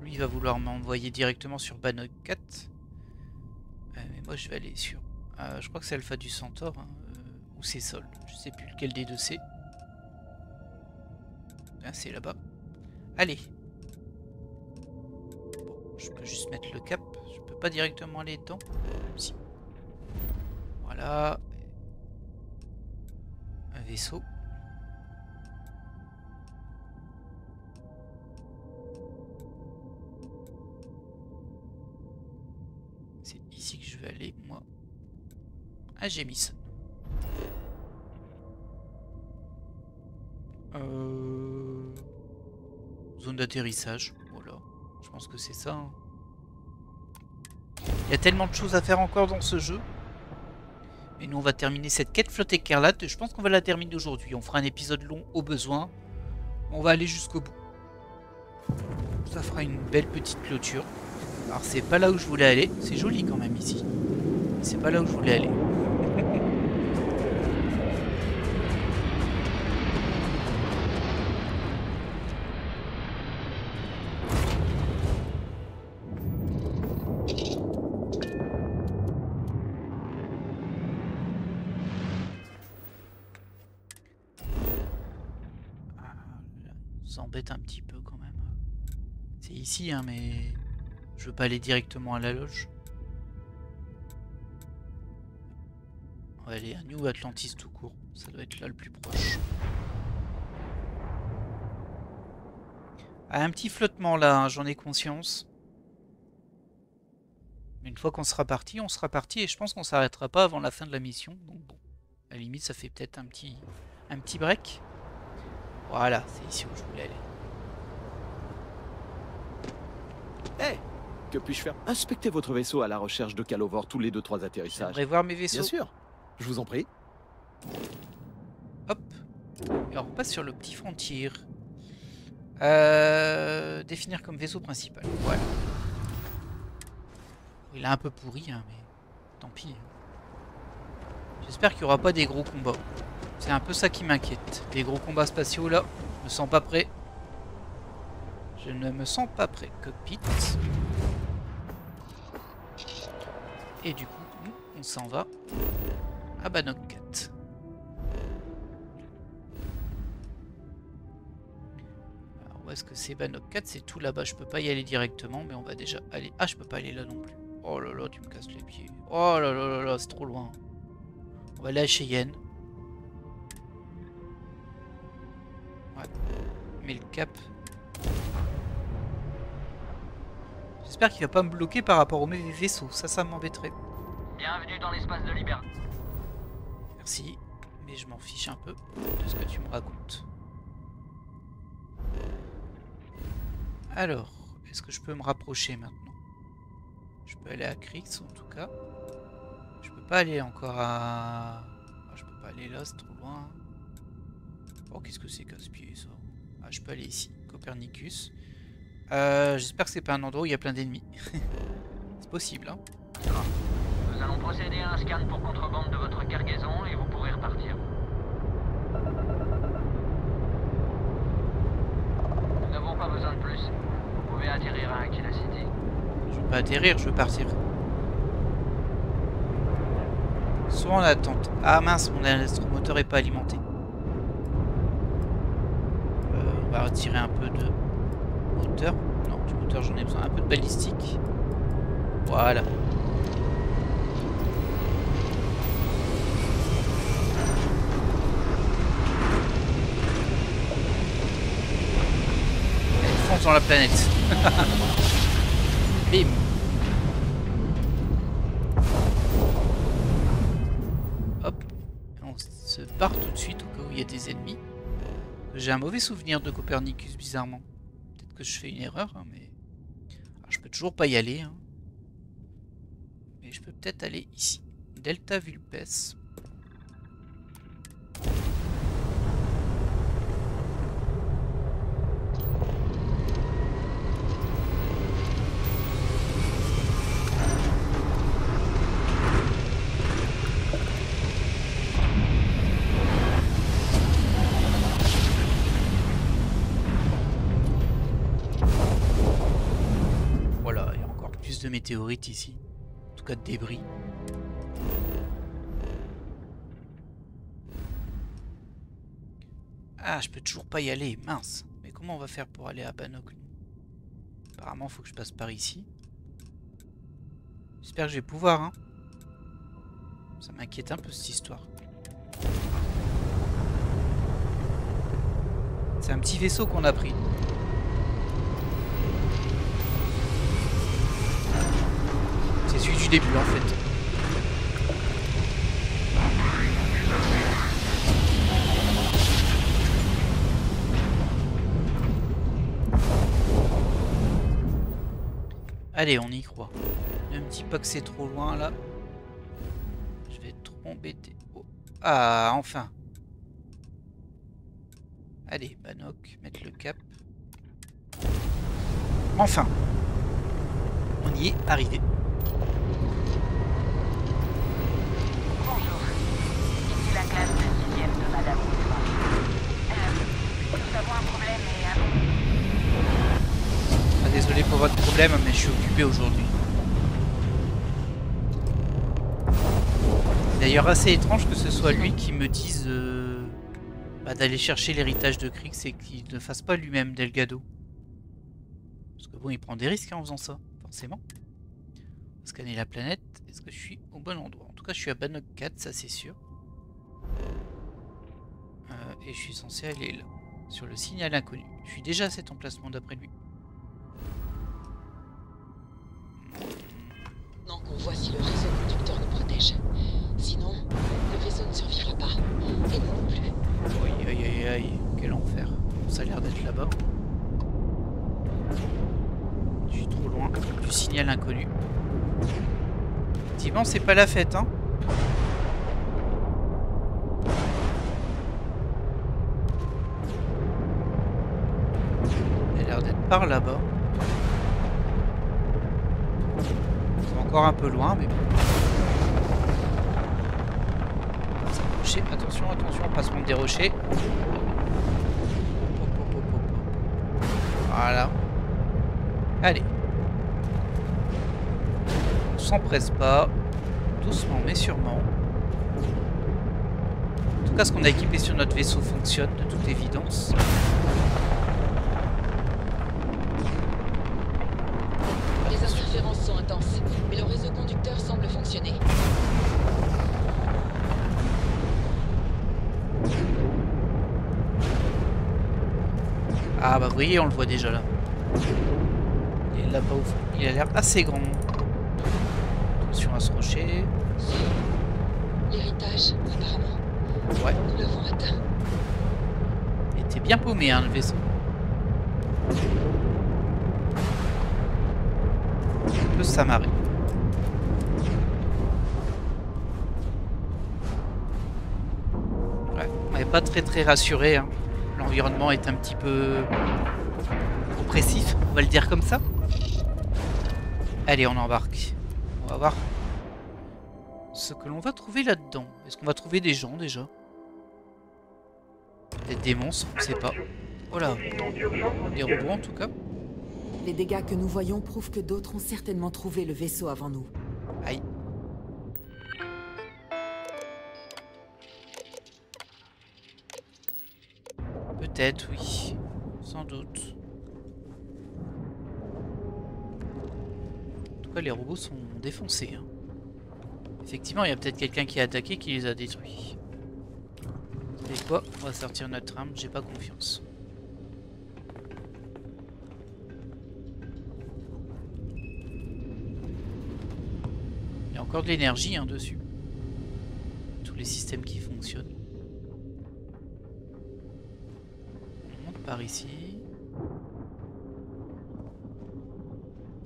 lui il va vouloir m'envoyer directement sur Bannock 4. Mais moi je vais aller sur... je crois que c'est Alpha du Centaure hein, ou c'est Sol. Je sais plus lequel des deux c'est. Ah, c'est là-bas. Allez. Bon, je peux juste mettre le cap. Je peux pas directement aller dedans. Si. Voilà. Un vaisseau. C'est ici que je vais aller, moi. À Jamison. zone d'atterrissage. Voilà, je pense que c'est ça. Hein. Il y a tellement de choses à faire encore dans ce jeu. Mais nous, on va terminer cette quête flotte écarlate. Je pense qu'on va la terminer aujourd'hui. On fera un épisode long au besoin. On va aller jusqu'au bout. Ça fera une belle petite clôture. Alors, c'est pas là où je voulais aller. C'est joli quand même ici. C'est pas là où je voulais aller. Embête un petit peu quand même. C'est ici hein, mais je veux pas aller directement à la loge. On va aller à New Atlantis tout court, ça doit être là le plus proche. Ah, un petit flottement là, hein, j'en ai conscience. Mais une fois qu'on sera parti, on sera parti et je pense qu'on s'arrêtera pas avant la fin de la mission. Donc bon, à la limite ça fait peut-être un petit break. Voilà, c'est ici où je voulais aller. Hey, que puis-je faire? Inspectez votre vaisseau à la recherche de Calovore tous les 2-3 atterrissages. J'aimerais voir mes vaisseaux. Bien sûr, je vous en prie. Hop. Et on repasse sur le petit frontier. Définir comme vaisseau principal. Voilà. Il est un peu pourri, hein, mais tant pis. J'espère qu'il n'y aura pas des gros combats. C'est un peu ça qui m'inquiète. Les gros combats spatiaux là, je me sens pas prêt. Je ne me sens pas prêt. Cockpit. Et du coup, on s'en va à Bannock 4. Alors, où est-ce que c'est Bannock 4? C'est tout là-bas. Je peux pas y aller directement, mais on va déjà aller. Ah, je peux pas aller là non plus. Oh là là, tu me casses les pieds. Oh là là là là, c'est trop loin. On va aller à Cheyenne. Ouais. Mais le cap. J'espère qu'il va pas me bloquer par rapport au vaisseau. Ça m'embêterait. Bienvenue dans l'espace de liberté. Merci. Mais je m'en fiche un peu de ce que tu me racontes. Alors, est-ce que je peux me rapprocher maintenant? Je peux aller à Krix en tout cas. Je peux pas aller encore à... Ah, je peux pas aller là, c'est trop loin. Oh, qu'est-ce que c'est casse-pied ça? Ah, je peux aller ici, Copernicus. J'espère que c'est pas un endroit où il y a plein d'ennemis. C'est possible, hein. Nous allons procéder à un scan pour contrebande de votre cargaison et vous pourrez repartir. Nous n'avons pas besoin de plus. Vous pouvez atterrir à Aquila City. Je veux pas atterrir, je veux partir. Soit en attente. Ah mince, mon électromoteur est pas alimenté. On va retirer un peu de moteur. Non, du moteur j'en ai besoin. Un peu de balistique. Voilà. Elle fonce dans la planète. Bim. Hop. On se barre tout de suite au cas où il y a des ennemis. J'ai un mauvais souvenir de Copernicus, bizarrement. Peut-être que je fais une erreur, hein, mais... Alors, je peux toujours pas y aller. Hein. Mais je peux peut-être aller ici. Delta Vulpes. De météorites ici, en tout cas de débris. Ah, je peux toujours pas y aller, mince. Mais comment on va faire pour aller à Bannock? Apparemment, il faut que je passe par ici. J'espère que je vais pouvoir, hein. Ça m'inquiète un peu cette histoire. C'est un petit vaisseau qu'on a pris. C'est celui du début en fait. Allez, on y croit. Ne me dis pas que c'est trop loin là. Je vais être trop embêté. Oh. Ah, enfin. Allez, Bannock, mettre le cap. Enfin. On y est arrivé. Bonjour. Ici la classe de 6e de Madame Woodford. Nous avons un problème et Ah, désolé pour votre problème, mais je suis occupé aujourd'hui. D'ailleurs, assez étrange que ce soit lui qui me dise d'aller chercher l'héritage de Kryx et qu'il ne fasse pas lui-même Delgado. Parce que bon, il prend des risques en faisant ça, forcément. On va scanner la planète. Est-ce que je suis au bon endroit? En tout cas, je suis à Bannock 4, ça c'est sûr. Et je suis censé aller là, sur le signal inconnu. Je suis déjà à cet emplacement d'après lui. Non, qu'on voit si le réseau conducteur nous protège. Sinon, le vaisseau ne survivra pas. Et nous non plus. Aïe aïe aïe aïe, quel enfer. Ça a l'air d'être là-bas. Je suis trop loin du signal inconnu. Effectivement, c'est pas la fête, hein. Il a l'air d'être par là-bas. C'est encore un peu loin, mais bon. On va s'approcher. Attention, attention, on va pas se prendre des rochers. Voilà. Allez. On s'empresse pas. Doucement mais sûrement. En tout cas, ce qu'on a équipé sur notre vaisseau fonctionne de toute évidence. Les interférences sont intenses, mais le réseau conducteur semble fonctionner. Ah bah vous voyez, on le voit déjà là. Il est là-bas au fond. Il a l'air assez grand. Attention à ce rocher. L'héritage, apparemment. Ouais. Nous l'avons atteint. Il était bien paumé, hein, le vaisseau. On peut s'amarrer. Ouais, on n'est pas très rassuré, hein. L'environnement est un petit peu oppressif, on va le dire comme ça. Allez, on embarque. On va voir ce que l'on va trouver là-dedans. Est-ce qu'on va trouver des gens déjà? Peut-être des monstres, on ne sait pas. Voilà. Des robots en tout cas. Les dégâts que nous voyons prouvent que d'autres ont certainement trouvé le vaisseau avant nous. Aïe. Peut-être, oui. Sans doute. En tout cas, les robots sont défoncés. Hein. Effectivement, il y a peut-être quelqu'un qui a attaqué qui les a détruits. Vous savez quoi? On va sortir notre arme, j'ai pas confiance. Il y a encore de l'énergie hein, dessus. Tous les systèmes qui fonctionnent. On monte par ici.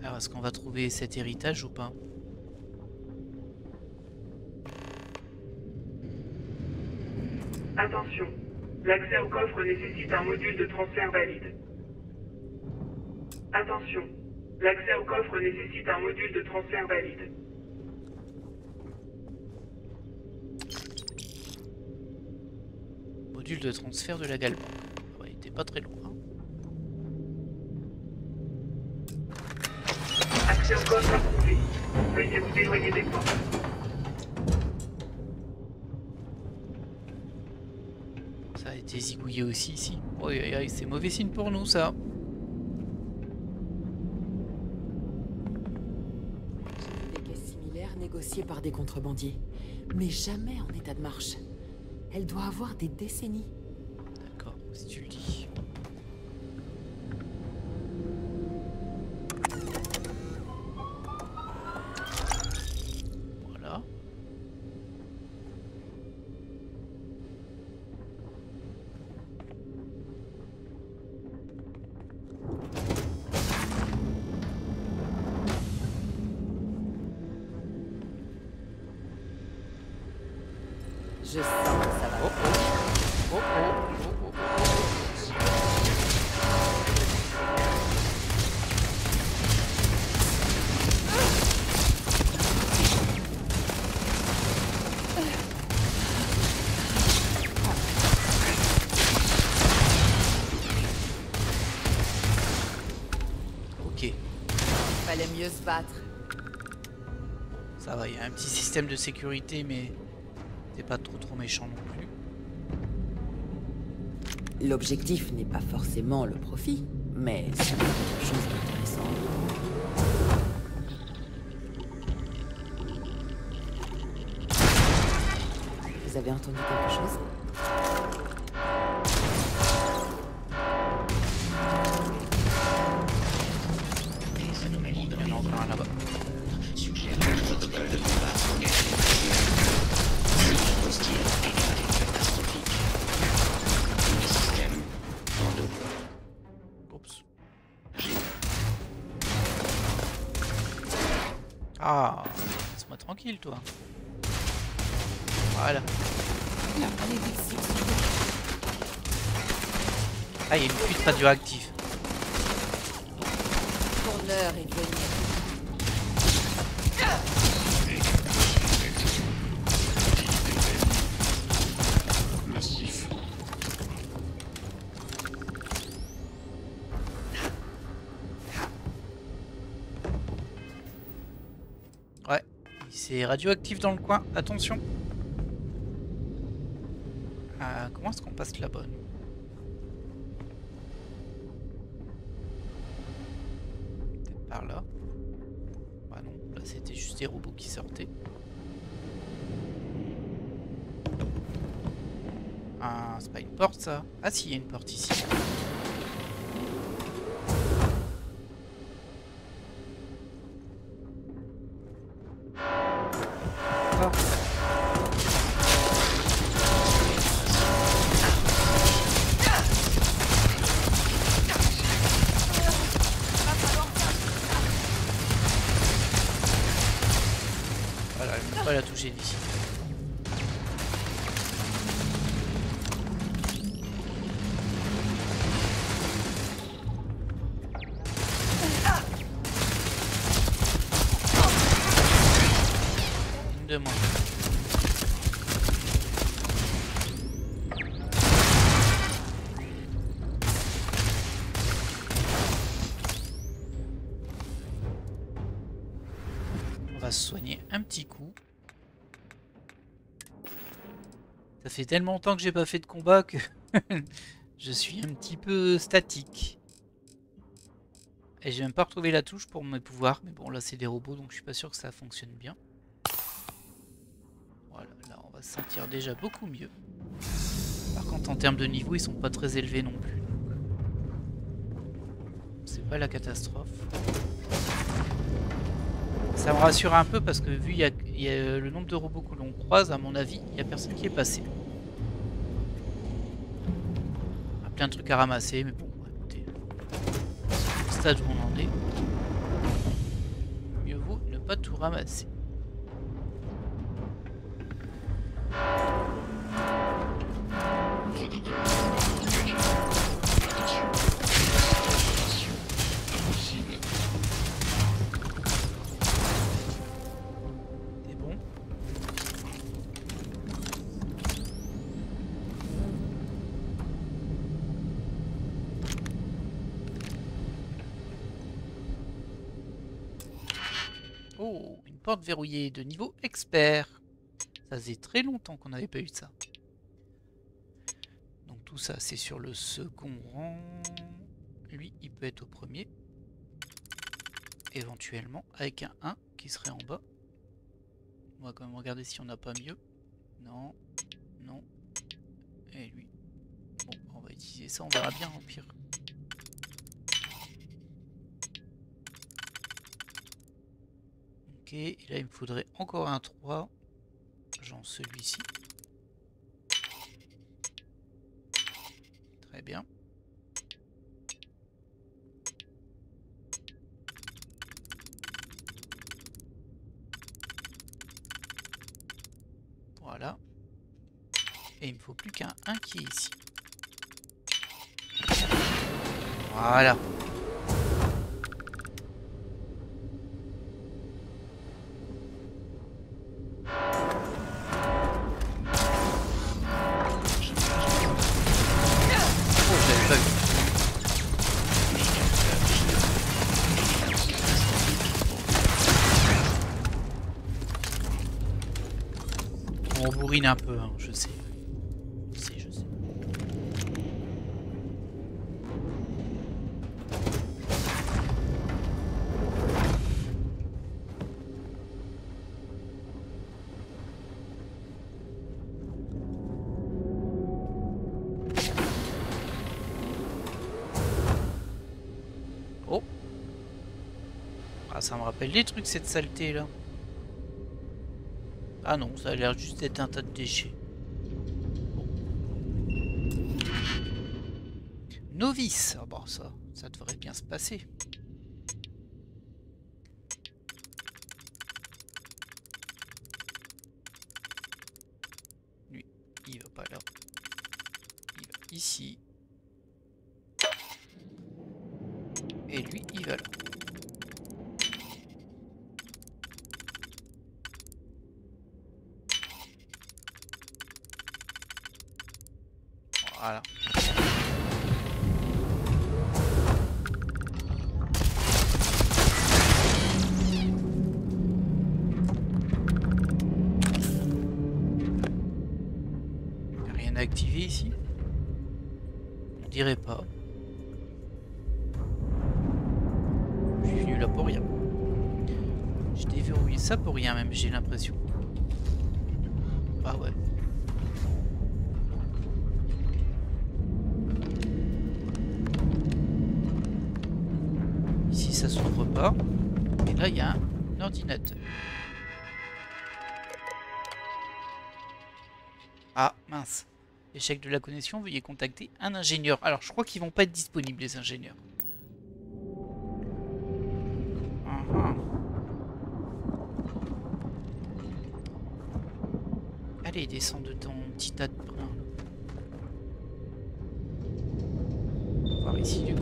Alors, est-ce qu'on va trouver cet héritage ou pas? Attention, l'accès au coffre nécessite un module de transfert valide. Attention, l'accès au coffre nécessite un module de transfert valide. Module de transfert de la Galbanque. Ouais, il était pas très loin. Accès au coffre approuvé. Veuillez vous éloigner des portes. Ça a été zigouillé aussi ici. Oui, c'est mauvais signe pour nous ça. Des caisses similaires négociées par des contrebandiers, mais jamais en état de marche. Elle doit avoir des décennies. D'accord, si tu le dis. Voilà. Je sens que ça va. Ok. Fallait mieux se battre. Ça va, il y a un petit système de sécurité, mais c'est pas trop méchant non plus. L'objectif n'est pas forcément le profit, mais c'est quelque chose d'intéressant. Vous avez entendu quelque chose? Il y en a encore un là-bas. Oups. Ah, laisse-moi tranquille, toi. Voilà. Ah, il y a une fuite radioactive. Ton heure est venue. Massif. Ouais, c'est radioactif dans le coin, attention. Comment est-ce qu'on passe là-bas? Peut-être par là. Bah non, là c'était juste des robots qui sortaient. Ah, c'est pas une porte ça? Ah si, il y a une porte ici. Ah. Voilà, elle ne pas la toucher d'ici. Une de moins. On va se soigner un petit coup. Ça fait tellement longtemps que j'ai pas fait de combat que je suis un petit peu statique. Et j'ai même pas retrouvé la touche pour mes pouvoirs. Mais bon, là c'est des robots donc je suis pas sûr que ça fonctionne bien. Voilà, là on va se sentir déjà beaucoup mieux. Par contre en termes de niveau ils sont pas très élevés non plus. C'est pas la catastrophe. Ça me rassure un peu parce que vu il y a le nombre de robots que l'on croise, à mon avis, il n'y a personne qui est passé. Il y a plein de trucs à ramasser, mais bon, écoutez, au stade où on en est, mieux vaut ne pas tout ramasser. C'est bon. Oh, une porte verrouillée de niveau expert. Ça faisait très longtemps qu'on n'avait pas eu ça. Donc tout ça c'est sur le second rang. Lui il peut être au premier. Éventuellement avec un 1 qui serait en bas. On va quand même regarder si on n'a pas mieux. Non, non. Et lui. Bon, on va utiliser ça, on verra bien au pire. Ok, et là il me faudrait encore un 3. Genre celui-ci. Très bien. Voilà. Et il me faut plus qu'un qui est ici. Voilà. On bourrine un peu, hein, je sais. Je sais. Oh. Ah, ça me rappelle des trucs, cette saleté là. Ah non, ça a l'air juste d'être un tas de déchets. Bon. Novice. Ah bon, ça devrait bien se passer. Lui, il va pas là. Il va ici. Et lui, il va là. Voilà. Rien à activer ici? On dirait pas. Je suis venu là pour rien. J'ai déverrouillé ça pour rien même, j'ai l'impression. Ah ouais. Ça s'ouvre pas. Et là, il y a un ordinateur. Ah, mince. Échec de la connexion, veuillez contacter un ingénieur. Alors, je crois qu'ils vont pas être disponibles, les ingénieurs. Allez, descends de ton petit tas de brins. On va voir ici, du coup.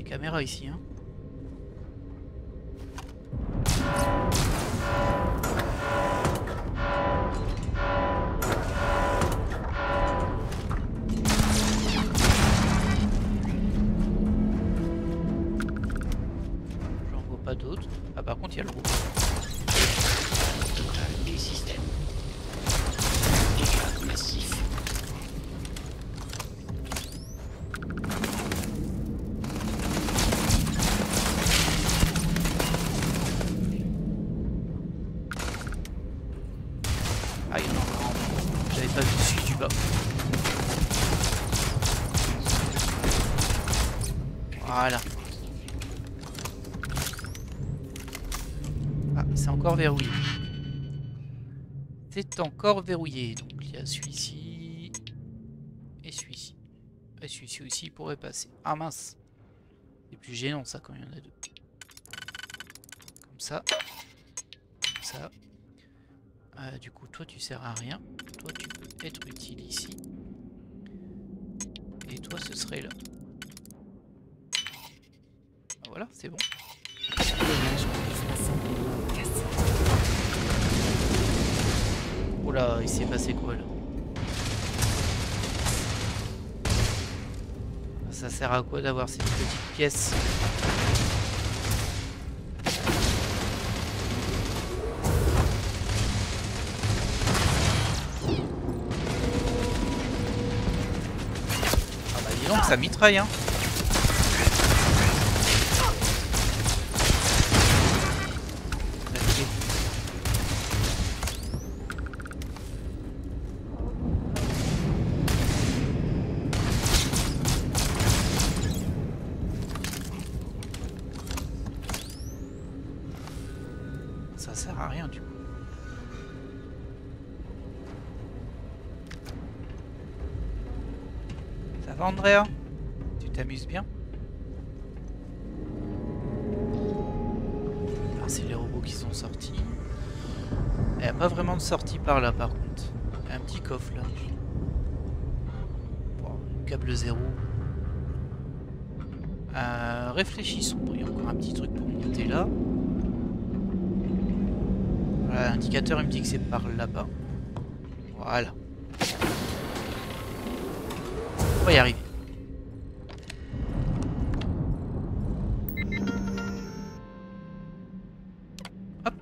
Caméra ici, hein. J'en vois pas d'autres. Ah, par contre, il y a le robot. Des systèmes. Dégâts massifs. Voilà. Ah, c'est encore verrouillé. C'est encore verrouillé. Donc il y a celui-ci. Et celui-ci. Et celui-ci aussi il pourrait passer. Ah mince. C'est plus gênant ça quand il y en a deux. Comme ça. Comme ça. Du coup, toi tu sers à rien. Toi tu peux être utile ici. Et toi ce serait là. Voilà, c'est bon. Oh là, il s'est passé quoi là? Ça sert à quoi d'avoir cette petite pièce? Ah bah dis donc, ça mitraille hein. Ça sert à rien du coup. Ça va Andrea? Tu t'amuses bien? Ah c'est les robots qui sont sortis. Il n'y a pas vraiment de sortie par là par contre. Il y a un petit coffre là. Bon, câble 0. Réfléchissons. Il y a encore un petit truc pour monter là. Voilà, l'indicateur il me dit que c'est par là-bas. Voilà. On va y arriver. Hop.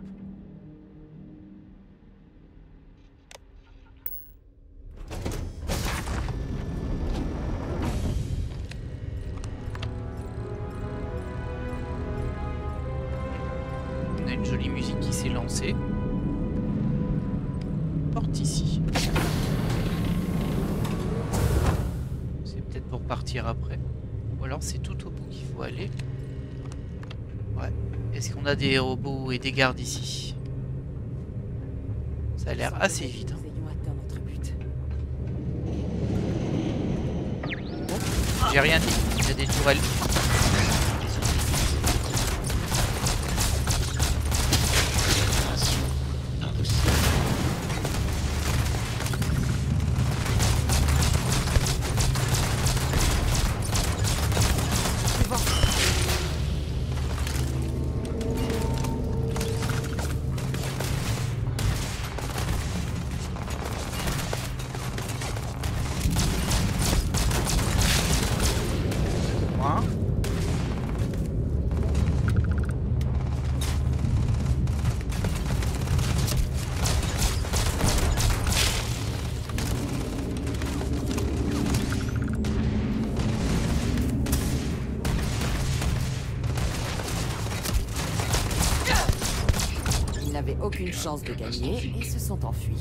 On a une jolie musique qui s'est lancée. Porte ici. C'est peut-être pour partir après. Ou alors c'est tout au bout qu'il faut aller. Ouais. Est-ce qu'on a des robots et des gardes ici? Ça a l'air assez vite. J'ai rien dit. Il y a des tourelles. Aucune chance de gagner et se sont enfuis.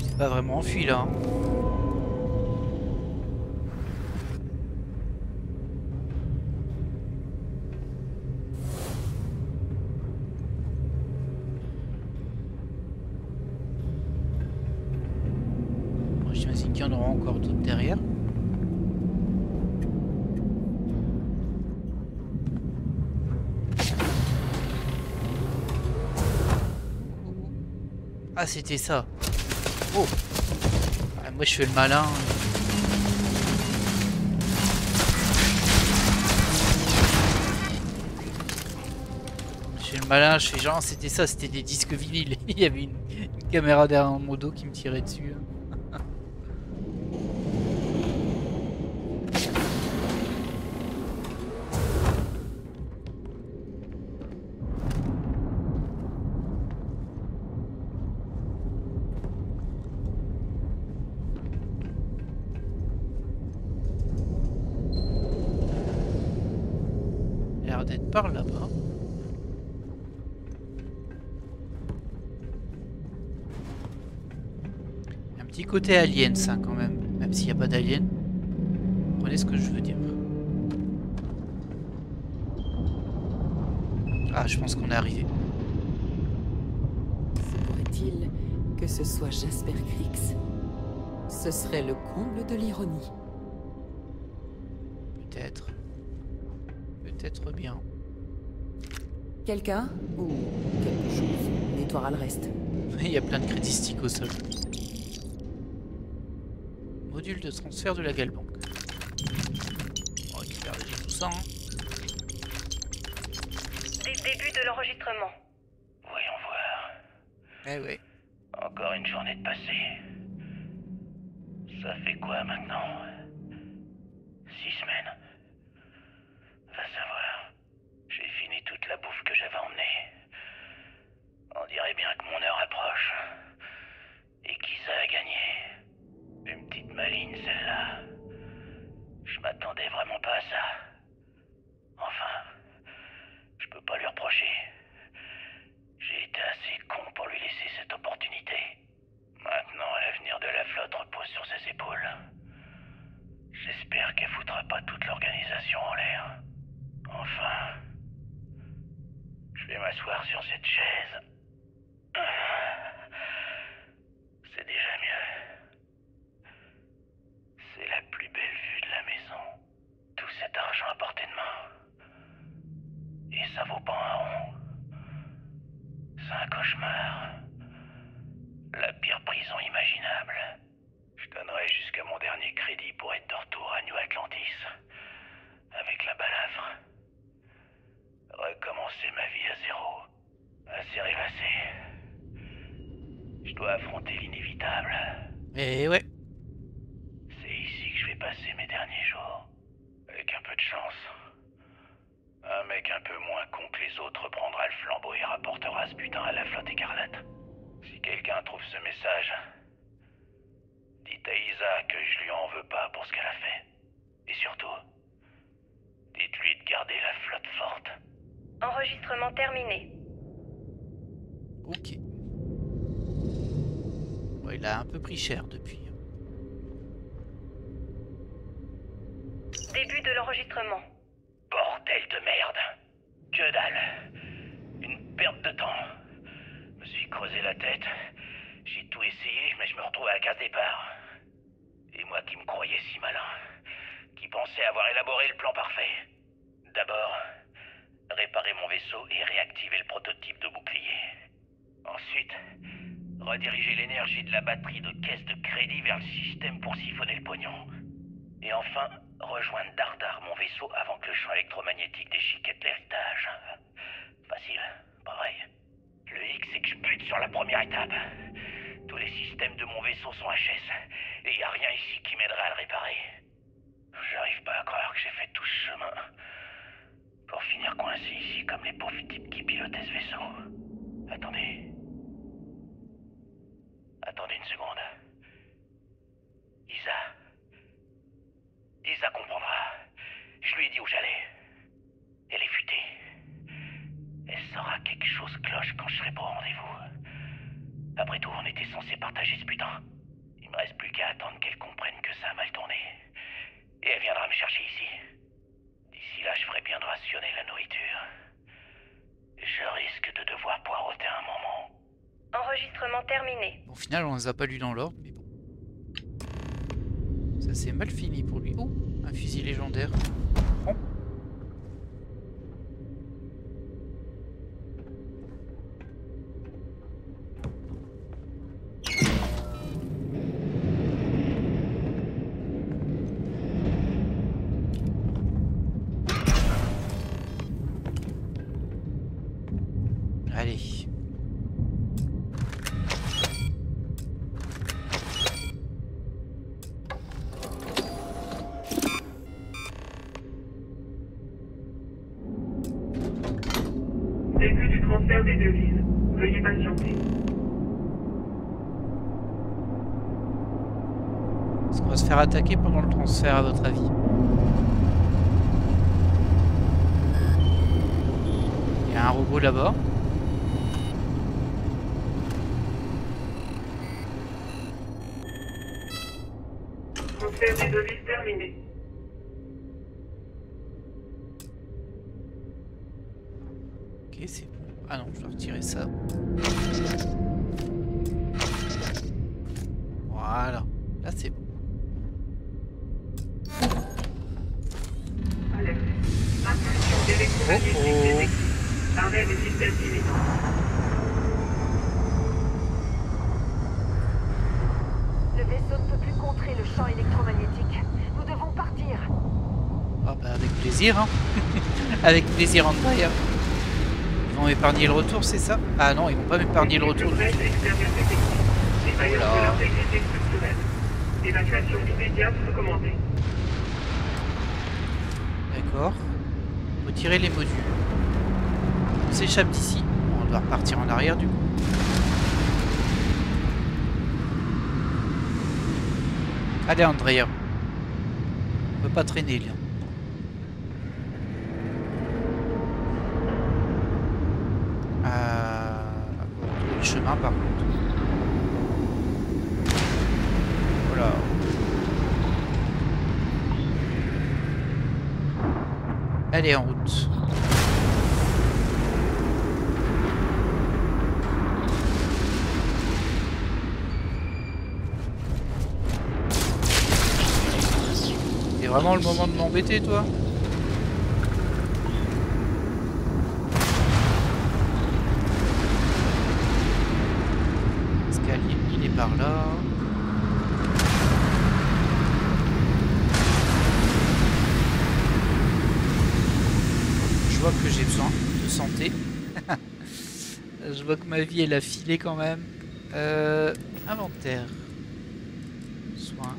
C'est pas vraiment enfui là. Hein. Bon, j'imagine qu'il y en aura encore d'autres derrière. Ah, c'était ça. Oh. Ah, moi je fais le malin. Je fais le malin, je fais genre c'était ça, c'était des disques vinyles. Il y avait une caméra derrière mon dos qui me tirait dessus. D'être par là-bas. Un petit côté alien ça quand même s'il n'y a pas d'alien. Vous comprenez ce que je veux dire. Ah, je pense qu'on est arrivé. Se pourrait-il que ce soit Jasper Kryx? Ce serait le comble de l'ironie. Peut-être. Peut-être bien. Quelqu'un ou quelque chose nettoiera le reste. Il y a plein de crédistiques au sol. Module de transfert de la Galbank. On récupère déjà tout ça. Hein. Début de l'enregistrement. Voyons voir. Eh oui. Encore une journée de passée. Ça fait quoi maintenant? 6 semaines. Va savoir. J'ai fini toute la bouffe que j'avais emmenée. On dirait bien que mon heure approche. Et qui ça a gagné? Une petite maligne, celle-là. Je m'attendais vraiment pas à ça. Enfin, je peux pas lui reprocher. J'ai été assez con pour lui laisser cette opportunité. Maintenant, l'avenir de la flotte repose sur ses épaules. J'espère qu'elle foutra pas toute l'organisation en l'air. Enfin, je vais m'asseoir sur cette chaise. C'est déjà mieux. C'est la plus belle vue de la maison. Tout cet argent à portée de main. Et ça vaut pas un rond. Ça Et ouais. C'est ici que je vais passer mes derniers jours. Avec un peu de chance. Un mec un peu moins con que les autres prendra le flambeau et rapportera ce putain à la flotte écarlate. Si quelqu'un trouve ce message, dites à Isa que je lui en veux pas pour ce qu'elle a fait. Et surtout, dites-lui de garder la flotte forte. Enregistrement terminé. Ok. Ouais, il a un peu pris cher depuis. Début de l'enregistrement. Bordel de merde. Que dalle. Une perte de temps. Je me suis creusé la tête. J'ai tout essayé, mais je me retrouve à la case départ. Et moi qui me croyais si malin, qui pensais avoir élaboré le plan parfait. D'abord, réparer mon vaisseau et réactiver le prototype de bouclier. Ensuite, rediriger l'énergie de la batterie de caisse de crédit vers le système pour siphonner le pognon. Et enfin, rejoindre Dardar, mon vaisseau, avant que le champ électromagnétique déchiquette l'héritage. Facile, pareil. Le X, c'est que je bute sur la première étape. Tous les systèmes de mon vaisseau sont HS, et y a rien ici qui m'aiderait à le réparer. J'arrive pas à croire que j'ai fait tout ce chemin pour finir coincé ici comme les pauvres types qui pilotaient ce vaisseau. Attendez. Attendez une seconde. Isa comprendra. Je lui ai dit où j'allais. Elle est futée. Elle saura quelque chose cloche quand je serai pas au rendez-vous. Après tout, on était censé partager ce putain. Il me reste plus qu'à attendre qu'elle comprenne que ça a mal tourné. Et elle viendra me chercher ici. D'ici là, je ferai bien de rationner la nourriture. Je risque de devoir poireauter un moment. Enregistrement terminé. Au final, on les a pas lus dans l'ordre, mais bon. Ça s'est mal fini pour lui. Oh, un fusil légendaire. Bon. Allez. Début du transfert des devises. Veuillez patienter. Est-ce qu'on va se faire attaquer pendant le transfert, à votre avis? Il y a un robot là-bas. Transfert des devises terminé. Ok, c'est bon. Ah non, je dois retirer ça. Voilà. Là, c'est bon. Alerte. Intrusion d'électromagnétique détectée. Arrêt des systèmes imminents. Le vaisseau ne peut plus contrer le champ électromagnétique. Nous devons partir. Ah bah avec plaisir, hein. Avec plaisir, Andrea. Ils vont m'épargner le retour, c'est ça? Ah non, ils vont pas m'épargner le retour. Voilà. Évacuation immédiate recommandée. D'accord. Retirer les modules. On s'échappe d'ici. On doit repartir en arrière du coup. Allez Andrea. On peut pas traîner là. Le chemin par contre. Voilà. Allez en route. C'est vraiment le moment de m'embêter toi? Il est par là. Je vois que j'ai besoin de santé. Je vois que ma vie elle a filé quand même. Inventaire. soin.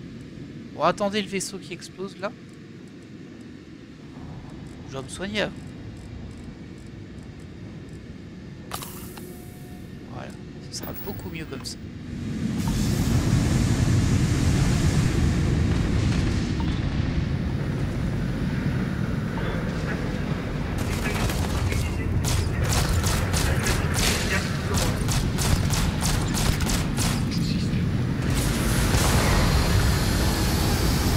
Bon, attendez le vaisseau qui explose là. Je dois me soigner avant. Voilà, ce sera beaucoup mieux comme ça.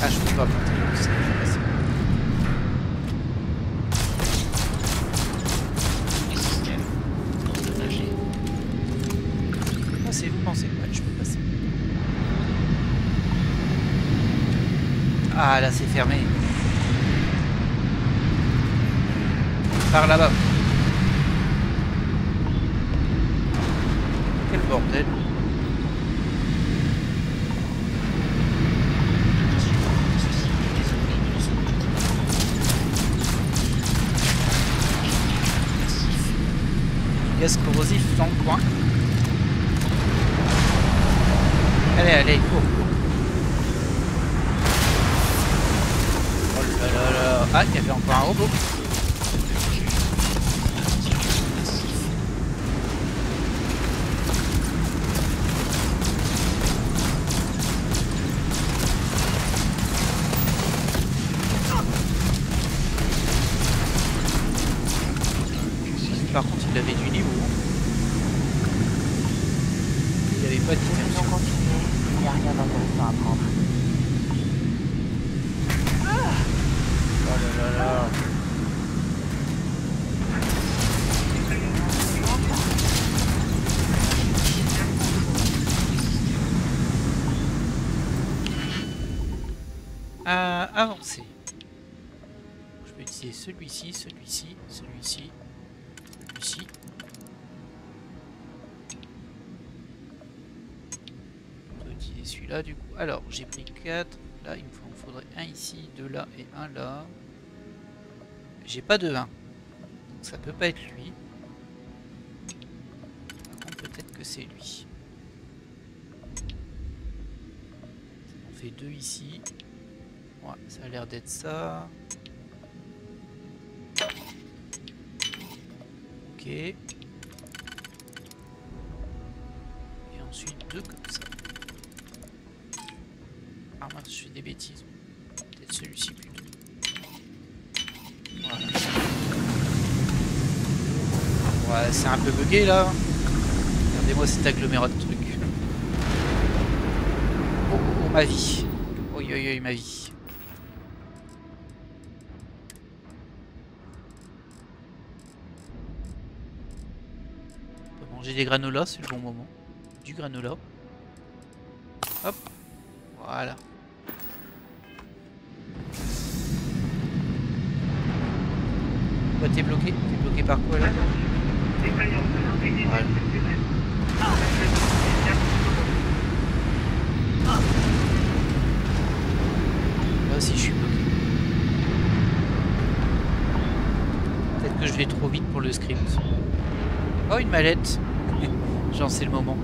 Ah, je peux pas monter, c'est facile. Passez, vous pensez? Ouais, je peux passer. Ah, là, c'est fermé. Par là-bas. Quel bordel. Gaz corrosif dans le coin. Allez, allez, cours, cours. Oh là là là. Ah, il y avait encore un robot. Par contre, il avait du niveau. Il avait pas de Nous continuer, il n'y a rien d'intéressant à prendre. Oh là là là. Avancer. Je peux utiliser celui-ci, celui-ci, celui-ci. Celui-ci. On peut utiliser celui-là du coup. Alors j'ai pris 4. Là il me faudrait un ici, 2 là et 1 là. J'ai pas de 1. Donc ça peut pas être lui. Par contre peut-être que c'est lui. On fait 2 ici. Ouais, ça a l'air d'être ça. Ok. Et ensuite 2 comme ça. Ah mince, je fais des bêtises. Peut-être celui-ci plutôt. Voilà. Ouais, c'est un peu bugué là. Regardez-moi cet agglomérat de trucs. Oh, oh, oh, ma vie. Oh, yo, yo, ma vie. Manger des granolas, c'est le bon moment. Du granola. Hop. Voilà. Quoi, t'es bloqué? T'es bloqué par quoi là? Voilà. Moi aussi je suis bloqué. Peut-être que je vais trop vite pour le script. Oh, une mallette. Genre c'est le moment.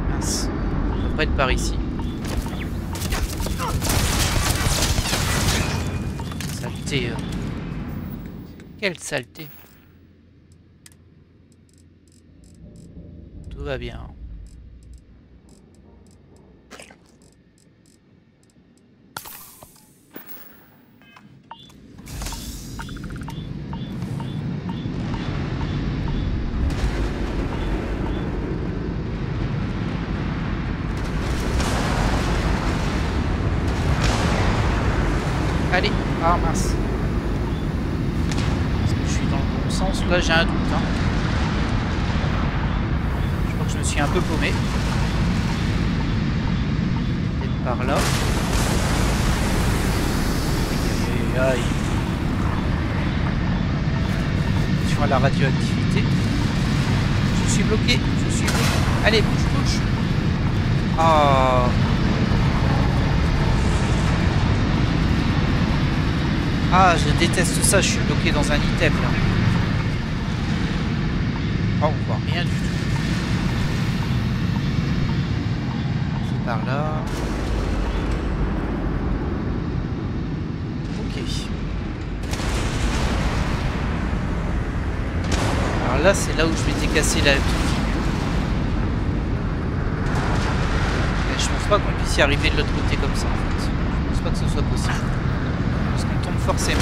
Mince. On peut pas être par ici. Saleté. Quelle saleté. Tout va bien. Allez, ah mince. Est-ce que je suis dans le bon sens? Là j'ai un doute. Hein. Je crois que je me suis un peu paumé. Peut-être par là. Aïe, aïe, aïe. Attention à la radioactivité. Je suis bloqué, je suis bloqué. Allez, bouge, bouge. Ah. Ah, je déteste ça, je suis bloqué dans un item là. Oh, on voit rien du tout. par là. Ok. Alors là, c'est là où je vais décasser la petite figure. Mais je pense pas qu'on puisse y arriver de l'autre côté comme ça en fait. Je pense pas que ce soit possible. Parce qu'on tombe forcément.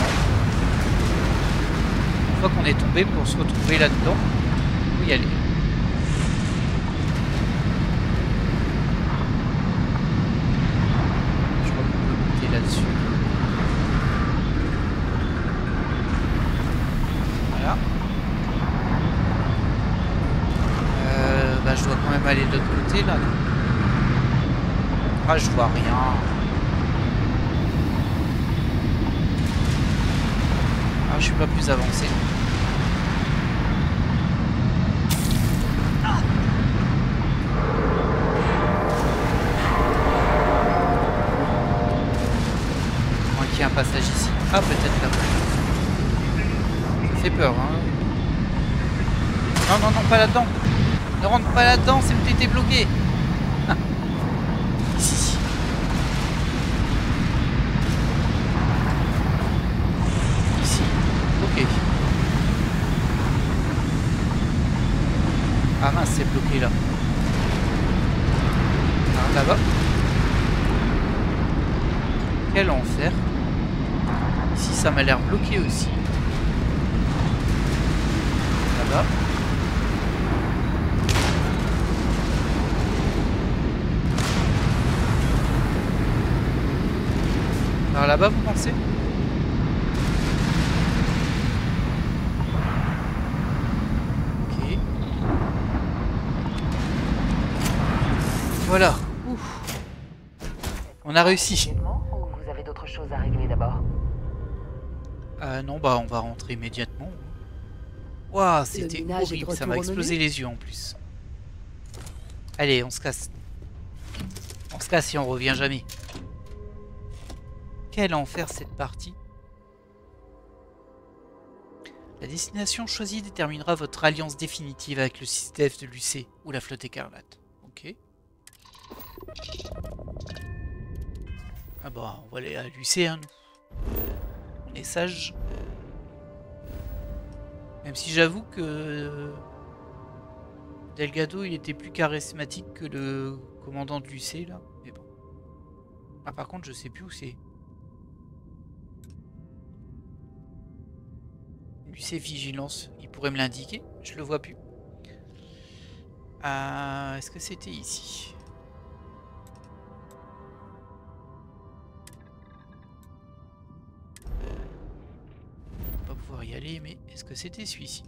Une fois qu'on est tombé, pour se retrouver là-dedans, il faut y aller. Je crois qu'on peut monter là-dessus. Voilà. Bah, je dois quand même aller de l'autre côté là. Ah, je vois rien. Ah, je suis pas plus avancé. Moins qu'il y ait un passage ici. Ah, peut-être là. Ça fait peur, hein. Non, non, non, pas là-dedans. Ne rentre pas là-dedans, c'est où t'étais bloqué. Ah. Ici. Ici. Ok. Ah mince, c'est bloqué là. Alors là-bas. Quel enfer. Ici, ça m'a l'air bloqué aussi. Là-bas. Alors là-bas, vous pensez? Ok. Voilà. Ouf. On a réussi. Ou vous avez d'autres choses à régler d'abord? Non, bah on va rentrer immédiatement. Waouh, c'était horrible. Ça m'a explosé les yeux en plus. Allez, on se casse. On se casse et on revient jamais. Quel enfer cette partie. La destination choisie déterminera votre alliance définitive avec le SysDef de l'UC ou la flotte écarlate. Ok. Ah bah on va aller à l'UC hein, nous. On est sage. Même si j'avoue que Delgado il était plus charismatique que le commandant de l'UC là. Mais bon. Ah par contre je sais plus où c'est. UC Vigilance, il pourrait me l'indiquer, je le vois plus. Est-ce que c'était ici? On va pas pouvoir y aller, mais est-ce que c'était celui-ci?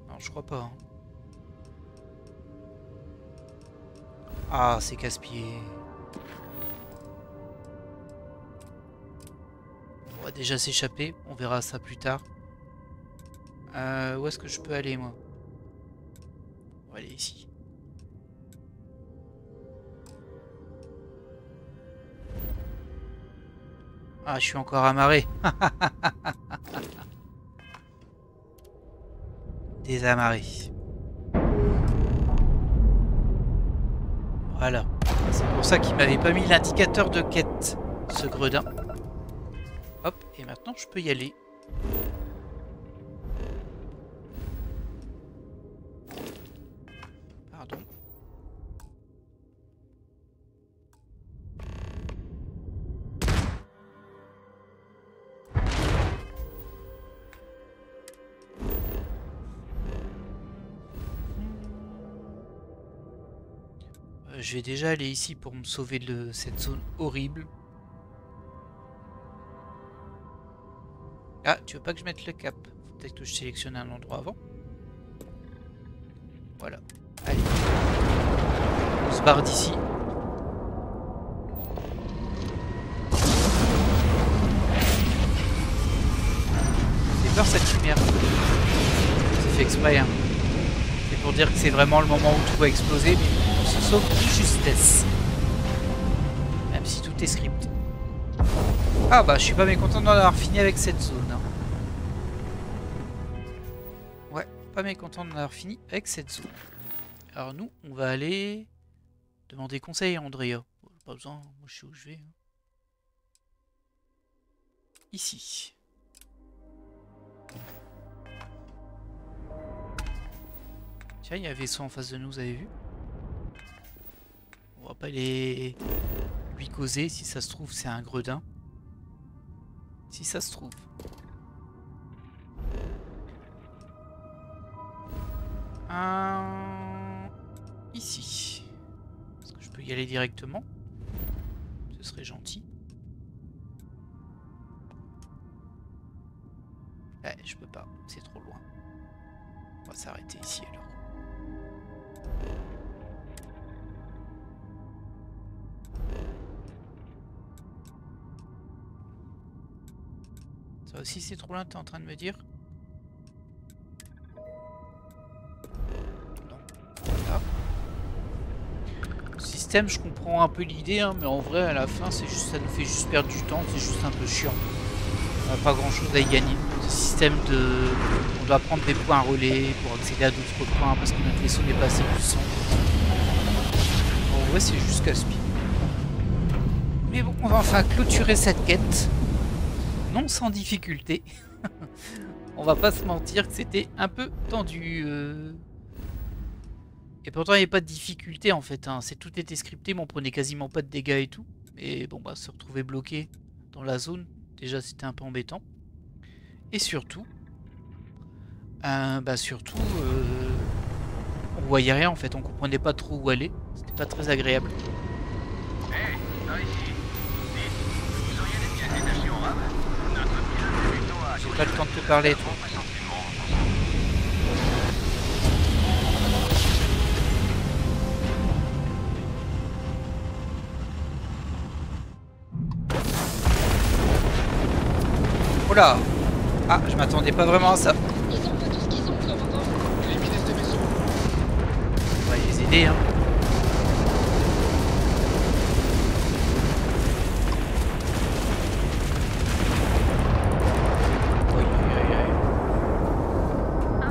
Non, je crois pas. Hein. Ah, c'est casse-pied. On va déjà s'échapper, on verra ça plus tard. Où est-ce que je peux aller moi? On va aller ici. Ah, je suis encore amarré. Désamarré. Voilà. C'est pour ça qu'il m'avait pas mis l'indicateur de quête, ce gredin. Hop, et maintenant je peux y aller. Pardon. Je vais déjà aller ici pour me sauver de cette zone horrible. Ah, tu veux pas que je mette le cap? Faut peut-être que je sélectionne un endroit avant. Voilà. Allez. On se barre d'ici. J'ai peur cette lumière. C'est fait exprès. Hein. C'est pour dire que c'est vraiment le moment où tout va exploser, mais on se sauve de justesse. Même si tout est scripté. Ah bah je suis pas mécontent d'en avoir fini avec cette zone. Hein. Ouais, pas mécontent d'en avoir fini avec cette zone. Alors nous, on va aller Demandez conseil, Andrea. Pas besoin, moi je sais où je vais. Ici. Tiens, il y a un vaisseau en face de nous, vous avez vu? On va pas lui causer, si ça se trouve c'est un gredin. Si ça se trouve. Ici. Est-ce que je peux y aller directement? Ce serait gentil. Je peux pas, c'est trop loin. On va s'arrêter ici alors. Ça aussi c'est trop loin, t'es en train de me dire? Non. Voilà. Le système, je comprends un peu l'idée, hein, mais en vrai à la fin c'est juste, ça nous fait juste perdre du temps, c'est juste un peu chiant. On n'a pas grand chose à y gagner. Ce système de... On doit prendre des points relais pour accéder à d'autres points parce que notre vaisseau n'est pas assez puissant. En vrai c'est juste casse-pied. Mais bon, on va enfin clôturer cette quête. Non sans difficulté. On va pas se mentir que c'était un peu tendu. Et pourtant il n'y a pas de difficulté en fait. Hein. Tout était scripté, mais on prenait quasiment pas de dégâts et tout. Et bon bah se retrouver bloqué dans la zone, déjà c'était un peu embêtant. Et surtout, on voyait rien en fait, on comprenait pas trop où aller. C'était pas très agréable. Hey, par ici. Dites, vous auriez des pièces détachées en rame? Notre pilote de Vecto a... J'ai pas le temps de te parler, toi. Oh là! Ah, je m'attendais pas vraiment à ça. Ils ont pas tout ce qu'ils ont besoin maintenant. Éliminez ces vaisseaux. On va les aider, hein.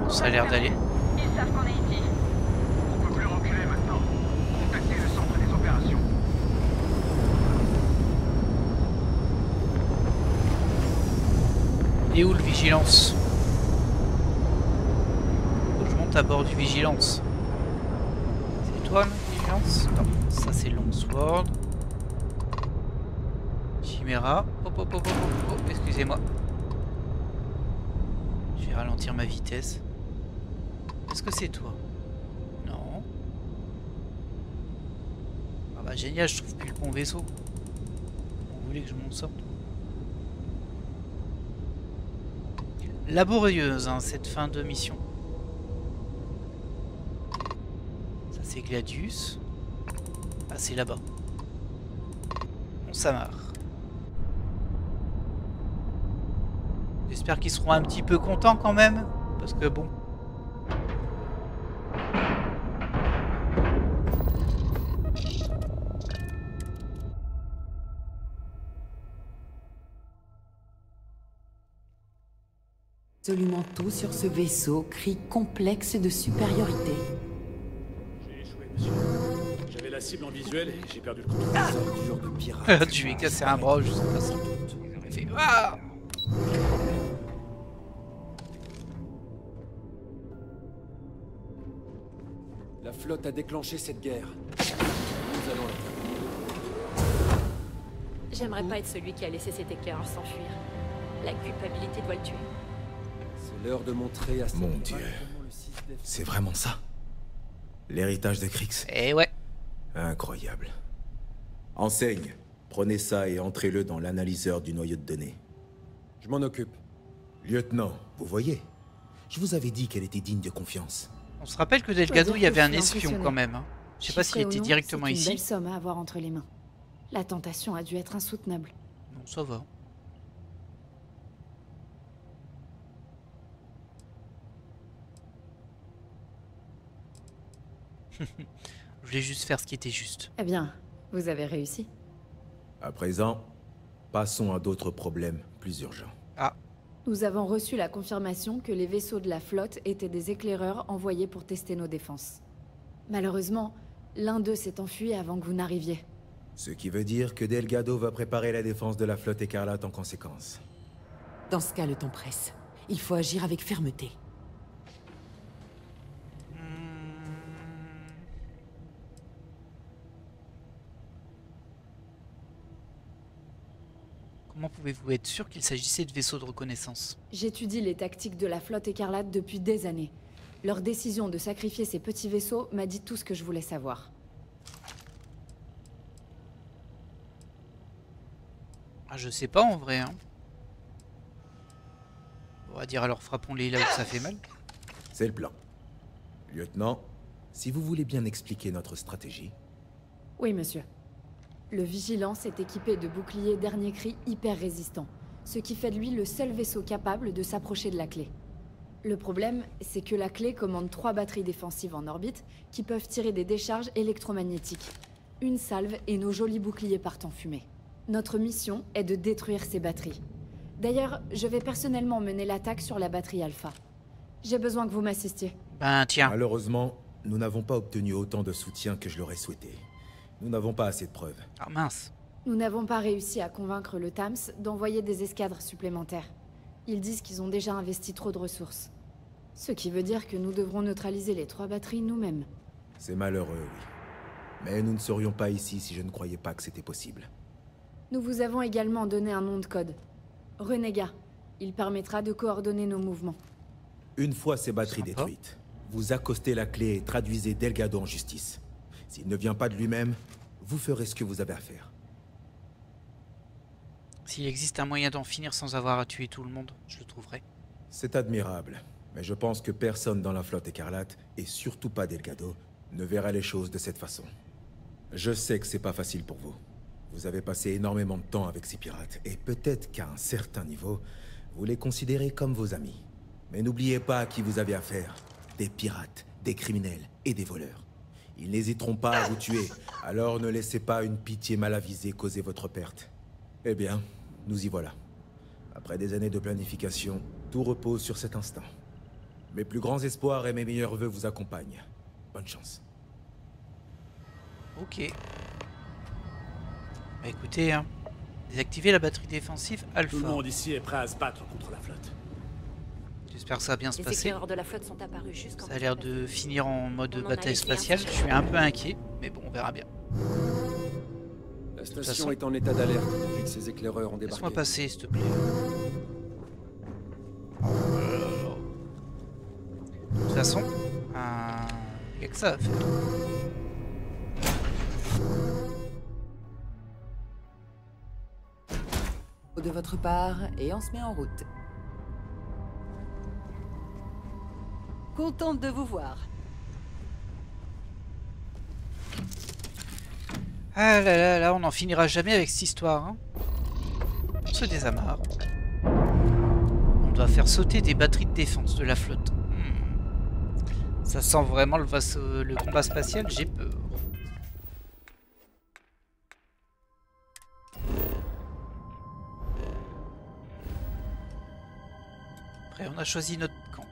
Ça a l'air d'aller. Ils savent qu'on est ici. On peut plus reculer maintenant. Contactez le centre des opérations. Et où le Vigilance? Faut que je monte à bord du Vigilance. C'est toi le Vigilance? Non, ça c'est Longsword. Chimera. Hop hop hop hop hop, excusez-moi. Je vais ralentir ma vitesse. Est-ce que c'est toi? Non. Ah bah génial, je trouve plus le bon vaisseau. Vous voulez que je m'en sorte? Laborieuse, hein, cette fin de mission. Ça c'est Gladius. Ah c'est là-bas. On s'amarre. J'espère qu'ils seront un petit peu contents quand même. Parce que bon. Absolument tout sur ce vaisseau crie complexe de supériorité. J'ai échoué, monsieur. J'avais la cible en visuel et j'ai perdu le contrôle. De pirate. Tu lui ai cassé un bras, je sais pas sans doute. Il fait ah. La flotte a déclenché cette guerre. Nous allons la terminer. J'aimerais pas être celui qui a laissé cet éclaireur s'enfuir. La culpabilité doit le tuer. C'est l'heure de montrer à Mon Dieu. C'est vraiment ça? L'héritage de Kryx? Eh ouais. Incroyable. Enseigne. Prenez ça et entrez-le dans l'analyseur du noyau de données. Je m'en occupe. Lieutenant, vous voyez? Je vous avais dit qu'elle était digne de confiance. On se rappelle que Delgado, il y avait un espion quand même. Hein. Je sais pas s'il était directement ici. C'est une belle somme à avoir entre les mains. La tentation a dû être insoutenable. Non, ça va. Je voulais juste faire ce qui était juste. Eh bien, vous avez réussi. À présent, passons à d'autres problèmes plus urgents. Ah. Nous avons reçu la confirmation que les vaisseaux de la flotte étaient des éclaireurs envoyés pour tester nos défenses. Malheureusement, L'un d'eux s'est enfui avant que vous n'arriviez. Ce qui veut dire que Delgado va préparer la défense de la flotte écarlate en conséquence. Dans ce cas, le temps presse. Il faut agir avec fermeté. Comment pouvez-vous être sûr qu'il s'agissait de vaisseaux de reconnaissance? J'étudie les tactiques de la flotte écarlate depuis des années. Leur décision de sacrifier ces petits vaisseaux m'a dit tout ce que je voulais savoir. Ah, je sais pas en vrai. Hein. On va dire alors frappons-les là où ça fait mal. C'est le plan. Lieutenant, si vous voulez bien expliquer notre stratégie. Oui, monsieur. Le Vigilance est équipé de boucliers dernier cri hyper résistants, ce qui fait de lui le seul vaisseau capable de s'approcher de la clé. Le problème, c'est que la clé commande 3 batteries défensives en orbite qui peuvent tirer des décharges électromagnétiques. Une salve et nos jolis boucliers partent en fumée. Notre mission est de détruire ces batteries. D'ailleurs, je vais personnellement mener l'attaque sur la batterie Alpha. J'ai besoin que vous m'assistiez. Ben tiens. Malheureusement, nous n'avons pas obtenu autant de soutien que je l'aurais souhaité. Nous n'avons pas assez de preuves. Ah mince. Nous n'avons pas réussi à convaincre le TAMS d'envoyer des escadres supplémentaires. Ils disent qu'ils ont déjà investi trop de ressources. Ce qui veut dire que nous devrons neutraliser les 3 batteries nous-mêmes. C'est malheureux, oui. Mais nous ne serions pas ici si je ne croyais pas que c'était possible. Nous vous avons également donné un nom de code. Renégat. Il permettra de coordonner nos mouvements. Une fois ces batteries détruites, vous accostez la clé et traduisez Delgado en justice. S'il ne vient pas de lui-même, vous ferez ce que vous avez à faire. S'il existe un moyen d'en finir sans avoir à tuer tout le monde, je le trouverai. C'est admirable, mais je pense que personne dans la flotte écarlate, et surtout pas Delgado, ne verra les choses de cette façon. Je sais que c'est pas facile pour vous. Vous avez passé énormément de temps avec ces pirates, et peut-être qu'à un certain niveau, vous les considérez comme vos amis. Mais n'oubliez pas à qui vous avez affaire. Des pirates, des criminels et des voleurs. Ils n'hésiteront pas à vous tuer, alors ne laissez pas une pitié mal avisée causer votre perte. Eh bien, nous y voilà. Après des années de planification, tout repose sur cet instant. Mes plus grands espoirs et mes meilleurs vœux vous accompagnent. Bonne chance. Ok. Bah écoutez, hein, désactivez la batterie défensive Alpha. Tout le monde ici est prêt à se battre contre la flotte. J'espère que ça va bien se passer. Les éclaireurs de la flotte sont apparus juste quand ça a l'air de finir en mode bataille spatiale. Je suis un peu inquiet, mais bon, on verra bien. La station est en état d'alerte depuis que ces éclaireurs ont débarqué. Laisse-moi passer, s'il te plaît. De toute façon, il n'y a que ça à faire. De votre part, et on se met en route. Contente de vous voir. Ah là là là, on n'en finira jamais avec cette histoire. Hein. On se désamarre. On doit faire sauter des batteries de défense de la flotte. Ça sent vraiment le combat spatial, j'ai peur. Après, on a choisi notre camp.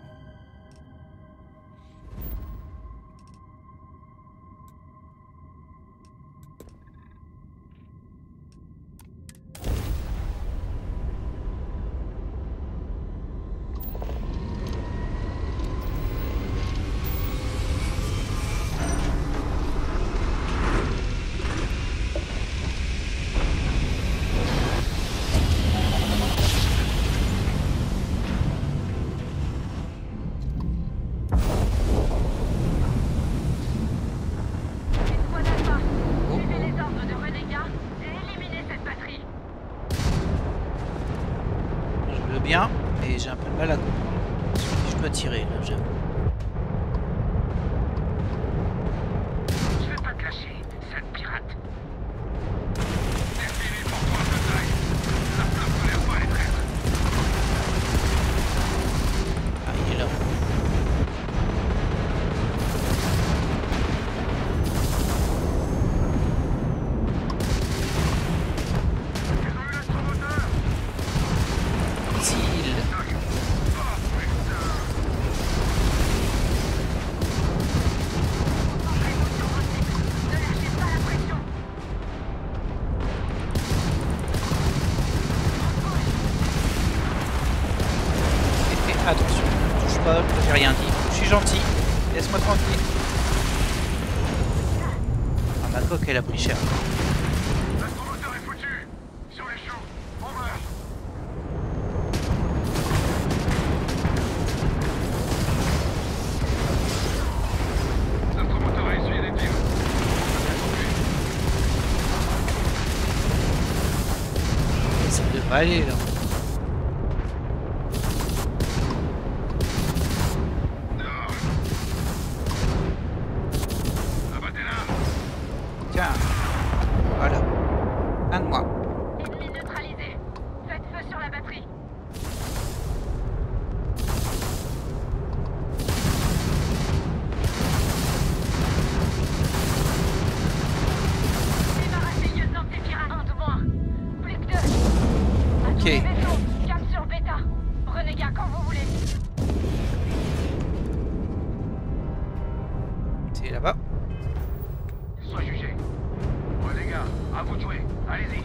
Bien, mais j'ai un peu de mal à comprendre. Je dois tirer là, j'avoue. Je vais pas te lâcher, sale pirate. Défilez pour prendre de taille. La flotte ne l'air pas les traîtres. Ah, il est là. pas, j'ai rien dit. Je suis gentil. Laisse-moi tranquille. Ah, ma coque, elle a pris cher. Notre moteur est foutu. Sur les choux, on meurt. Notre moteur a essuyé des tirs. Ça devrait aller là. Tiens, voilà. Un de moi. Ennemi neutralisé. Faites feu sur la batterie. Débarrassez lieutenant de ces pirates. Un de moins. Plus que deux. Ok. Vaisseau, cap sur Beta. Renégat quand vous voulez. C'est là-bas. Sois jugé. Ouais les gars, à vous de jouer. Allez-y.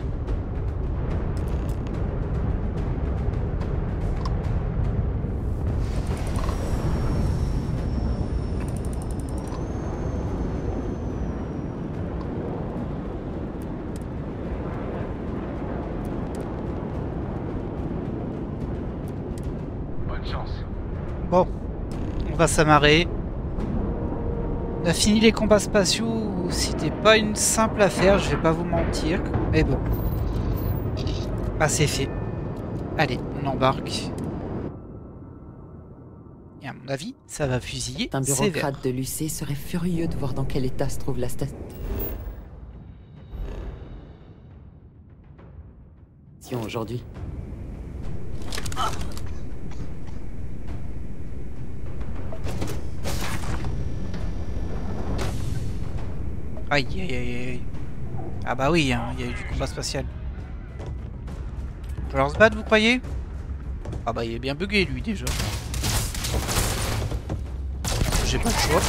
Bonne chance. Bon, on va s'amarrer. On a fini les combats spatiaux, c'était pas une simple affaire, je vais pas vous mentir, mais bon. Ah, c'est fait. Allez, on embarque. Et à mon avis, ça va fusiller Un sévère. bureaucrate de l'UC serait furieux de voir dans quel état se trouve la station aujourd'hui. Aïe aïe aïe aïe. Ah bah oui, hein, il y a eu du combat spatial. On peut leur se battre, vous croyez? Ah bah il est bien bugué lui déjà. J'ai pas le choix.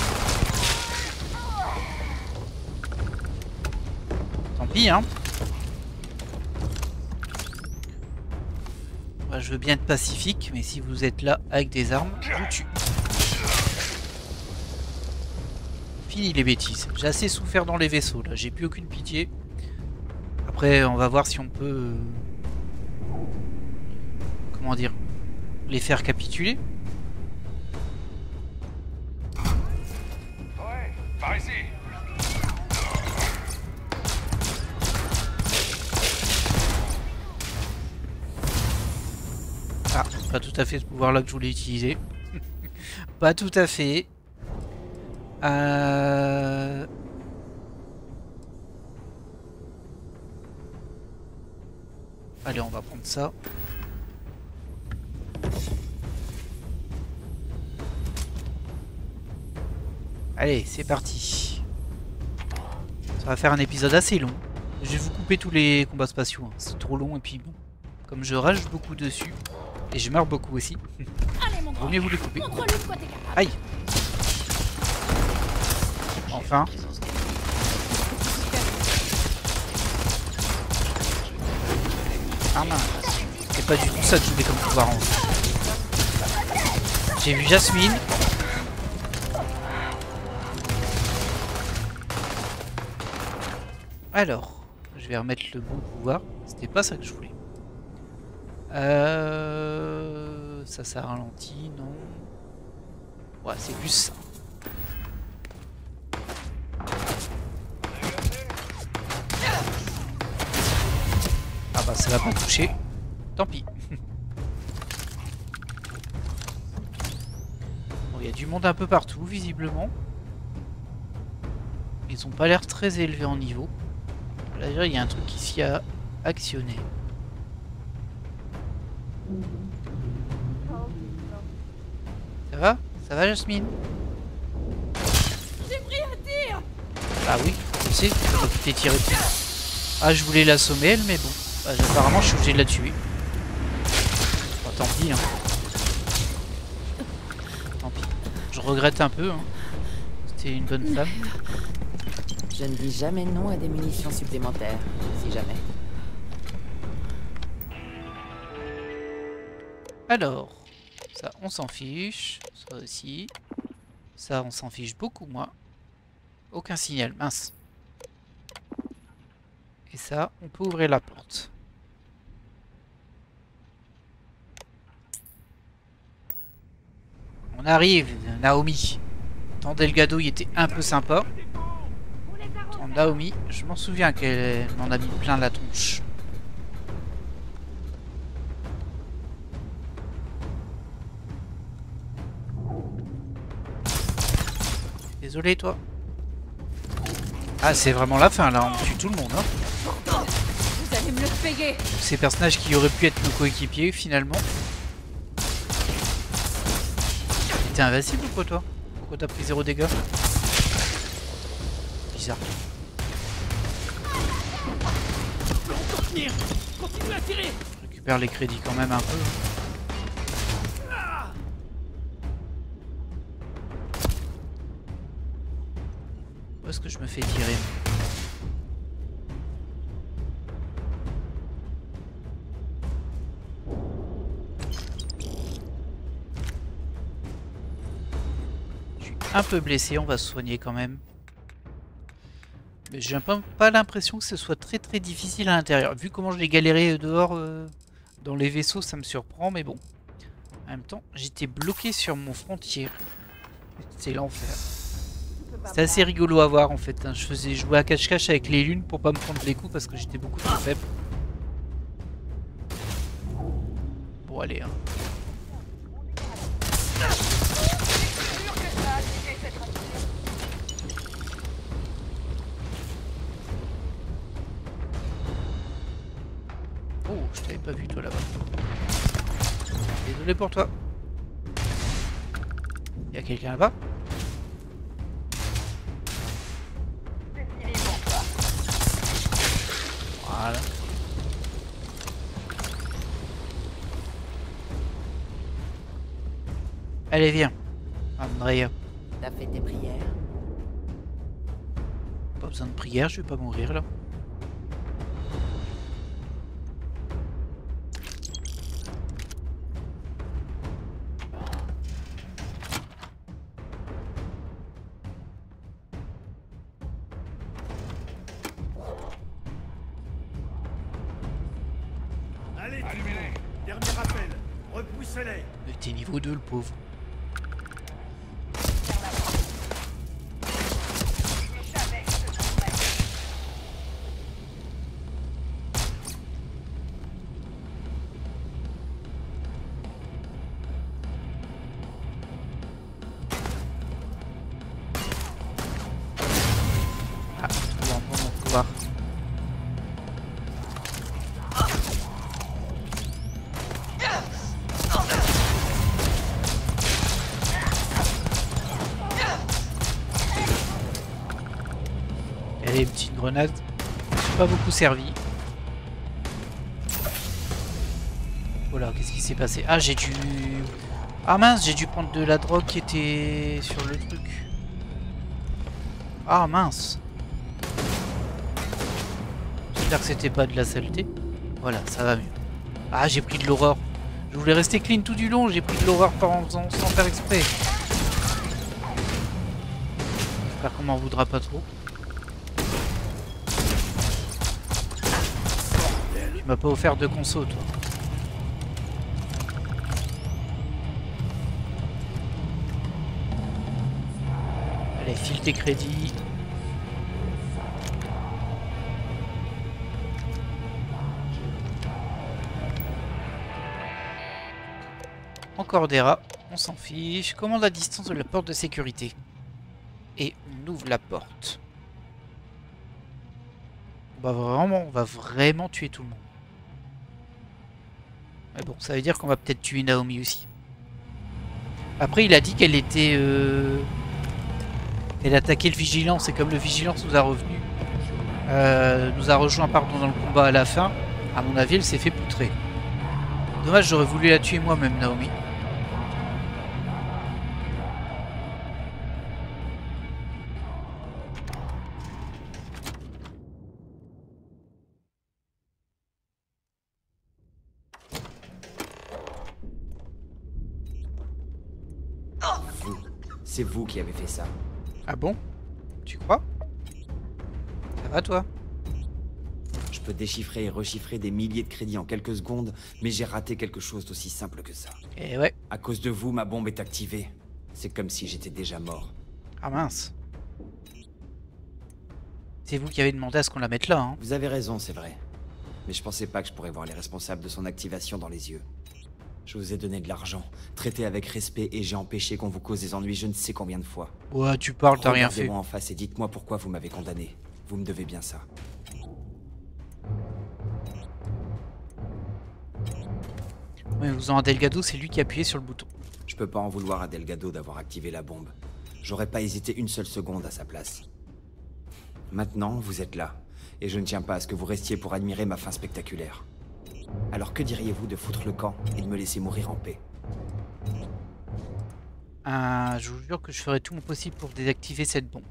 Tant pis hein. Bah, je veux bien être pacifique, mais si vous êtes là avec des armes, je vous tue. Fini les bêtises. J'ai assez souffert dans les vaisseaux là, j'ai plus aucune pitié. Après on va voir si on peut... comment dire, les faire capituler. Ouais, par ici. Ah, pas tout à fait ce pouvoir là que je voulais utiliser. Pas tout à fait. Allez, on va prendre ça. Allez, c'est parti. Ça va faire un épisode assez long. Je vais vous couper tous les combats spatiaux. Hein. C'est trop long et puis bon. Comme je rage beaucoup dessus. Et je meurs beaucoup aussi. Vaut mieux vous les couper. Aïe. Enfin. Ah mince. C'est pas du tout ça que je voulais comme pouvoir en fait. J'ai vu Jasmine. Alors, je vais remettre le bon pouvoir. C'était pas ça que je voulais. Ça ralentit, non. Ouais, c'est plus ça. Ah bah ça va pas toucher. Tant pis. Bon, il y a du monde un peu partout, visiblement. Ils ont pas l'air très élevés en niveau. Là, il y a un truc qui s'y a actionné. Ça va? Ça va, Jasmine? J'ai pris un tir! Ah oui, je sais, c'est moi qui t'ai tiré dessus. Ah, je voulais l'assommer elle, mais bon. Bah, apparemment, je suis obligé de la tuer. Bah, tant pis, hein. Tant pis. Je regrette un peu, hein. C'était une bonne femme. Je ne dis jamais non à des munitions supplémentaires, si jamais. Alors, Ça, on s'en fiche. Ça aussi. Ça, on s'en fiche beaucoup moins. Aucun signal, mince. Et ça, on peut ouvrir la porte. On arrive, Naomi. Tant Delgado, il était un peu sympa. Tant Naomi, je m'en souviens qu'elle m'en a mis plein la tronche. Désolé, toi. Ah, c'est vraiment la fin, là. On tue tout le monde, hein. Vous allez me le payer. Ces personnages qui auraient pu être nos coéquipiers, finalement. T'es invincible ou quoi, toi? Pourquoi t'as pris 0 dégâts? Bizarre. Continue à tirer. Je récupère les crédits quand même un peu. Où est-ce que je me fais tirer? Je suis un peu blessé, on va se soigner quand même. Mais j'ai pas l'impression que ce soit très difficile à l'intérieur. Vu comment je l'ai galéré dehors dans les vaisseaux, ça me surprend, mais bon. En même temps, j'étais bloqué sur mon frontier. C'est l'enfer. C'était assez rigolo à voir en fait. Hein. Je faisais jouer à cache-cache avec les lunes pour pas me prendre les coups parce que j'étais beaucoup trop faible. Bon, allez. Hein. Oh, je t'avais pas vu toi là-bas. Désolé pour toi. Y a quelqu'un là-bas? Voilà. Allez, viens. Andrea. T'as fait tes prières? Pas besoin de prière, je vais pas mourir là. Allumez-les. Dernier appel. Repoussez-les. Il était niveau 2 le pauvre. Ah, on va prendre mon pouvoir. Allez, petite grenade. Pas beaucoup servi. Voilà, qu'est-ce qui s'est passé? Ah, j'ai dû... Ah mince, j'ai dû prendre de la drogue qui était sur le truc. Ah mince. J'espère que c'était pas de la saleté. Voilà, ça va mieux. Ah, j'ai pris de l'horreur. Je voulais rester clean tout du long, j'ai pris de l'horreur sans faire exprès. J'espère qu'on m'en voudra pas trop. Tu m'as pas offert de conso, toi. Allez, file tes crédits. Encore des rats, on s'en fiche. Commande à distance de la porte de sécurité. Et on ouvre la porte. On va vraiment tuer tout le monde. Mais bon, ça veut dire qu'on va peut-être tuer Naomi aussi. Après, il a dit qu'elle était... Elle attaquait le Vigilance, et comme le Vigilance nous a rejoint pardon, dans le combat à la fin, à mon avis, elle s'est fait poutrer. Dommage, j'aurais voulu la tuer moi-même, Naomi. C'est vous qui avez fait ça. Ah bon? Tu crois? Ça va toi? Je peux déchiffrer et rechiffrer des milliers de crédits en quelques secondes, mais j'ai raté quelque chose d'aussi simple que ça. Et ouais. À cause de vous, ma bombe est activée. C'est comme si j'étais déjà mort. Ah mince. C'est vous qui avez demandé à ce qu'on la mette là, hein. Vous avez raison, c'est vrai. Mais je pensais pas que je pourrais voir les responsables de son activation dans les yeux. Je vous ai donné de l'argent, traité avec respect et j'ai empêché qu'on vous cause des ennuis je ne sais combien de fois. Ouais, tu parles, t'as rien fait. Regardez-moi en face et dites-moi pourquoi vous m'avez condamné. Vous me devez bien ça. Mais vous en Delgado, c'est lui qui a appuyé sur le bouton. Je peux pas en vouloir à Delgado d'avoir activé la bombe. J'aurais pas hésité une seule seconde à sa place. Maintenant, vous êtes là, et je ne tiens pas à ce que vous restiez pour admirer ma fin spectaculaire. Alors que diriez-vous de foutre le camp et de me laisser mourir en paix? Je vous jure que je ferai tout mon possible pour désactiver cette bombe.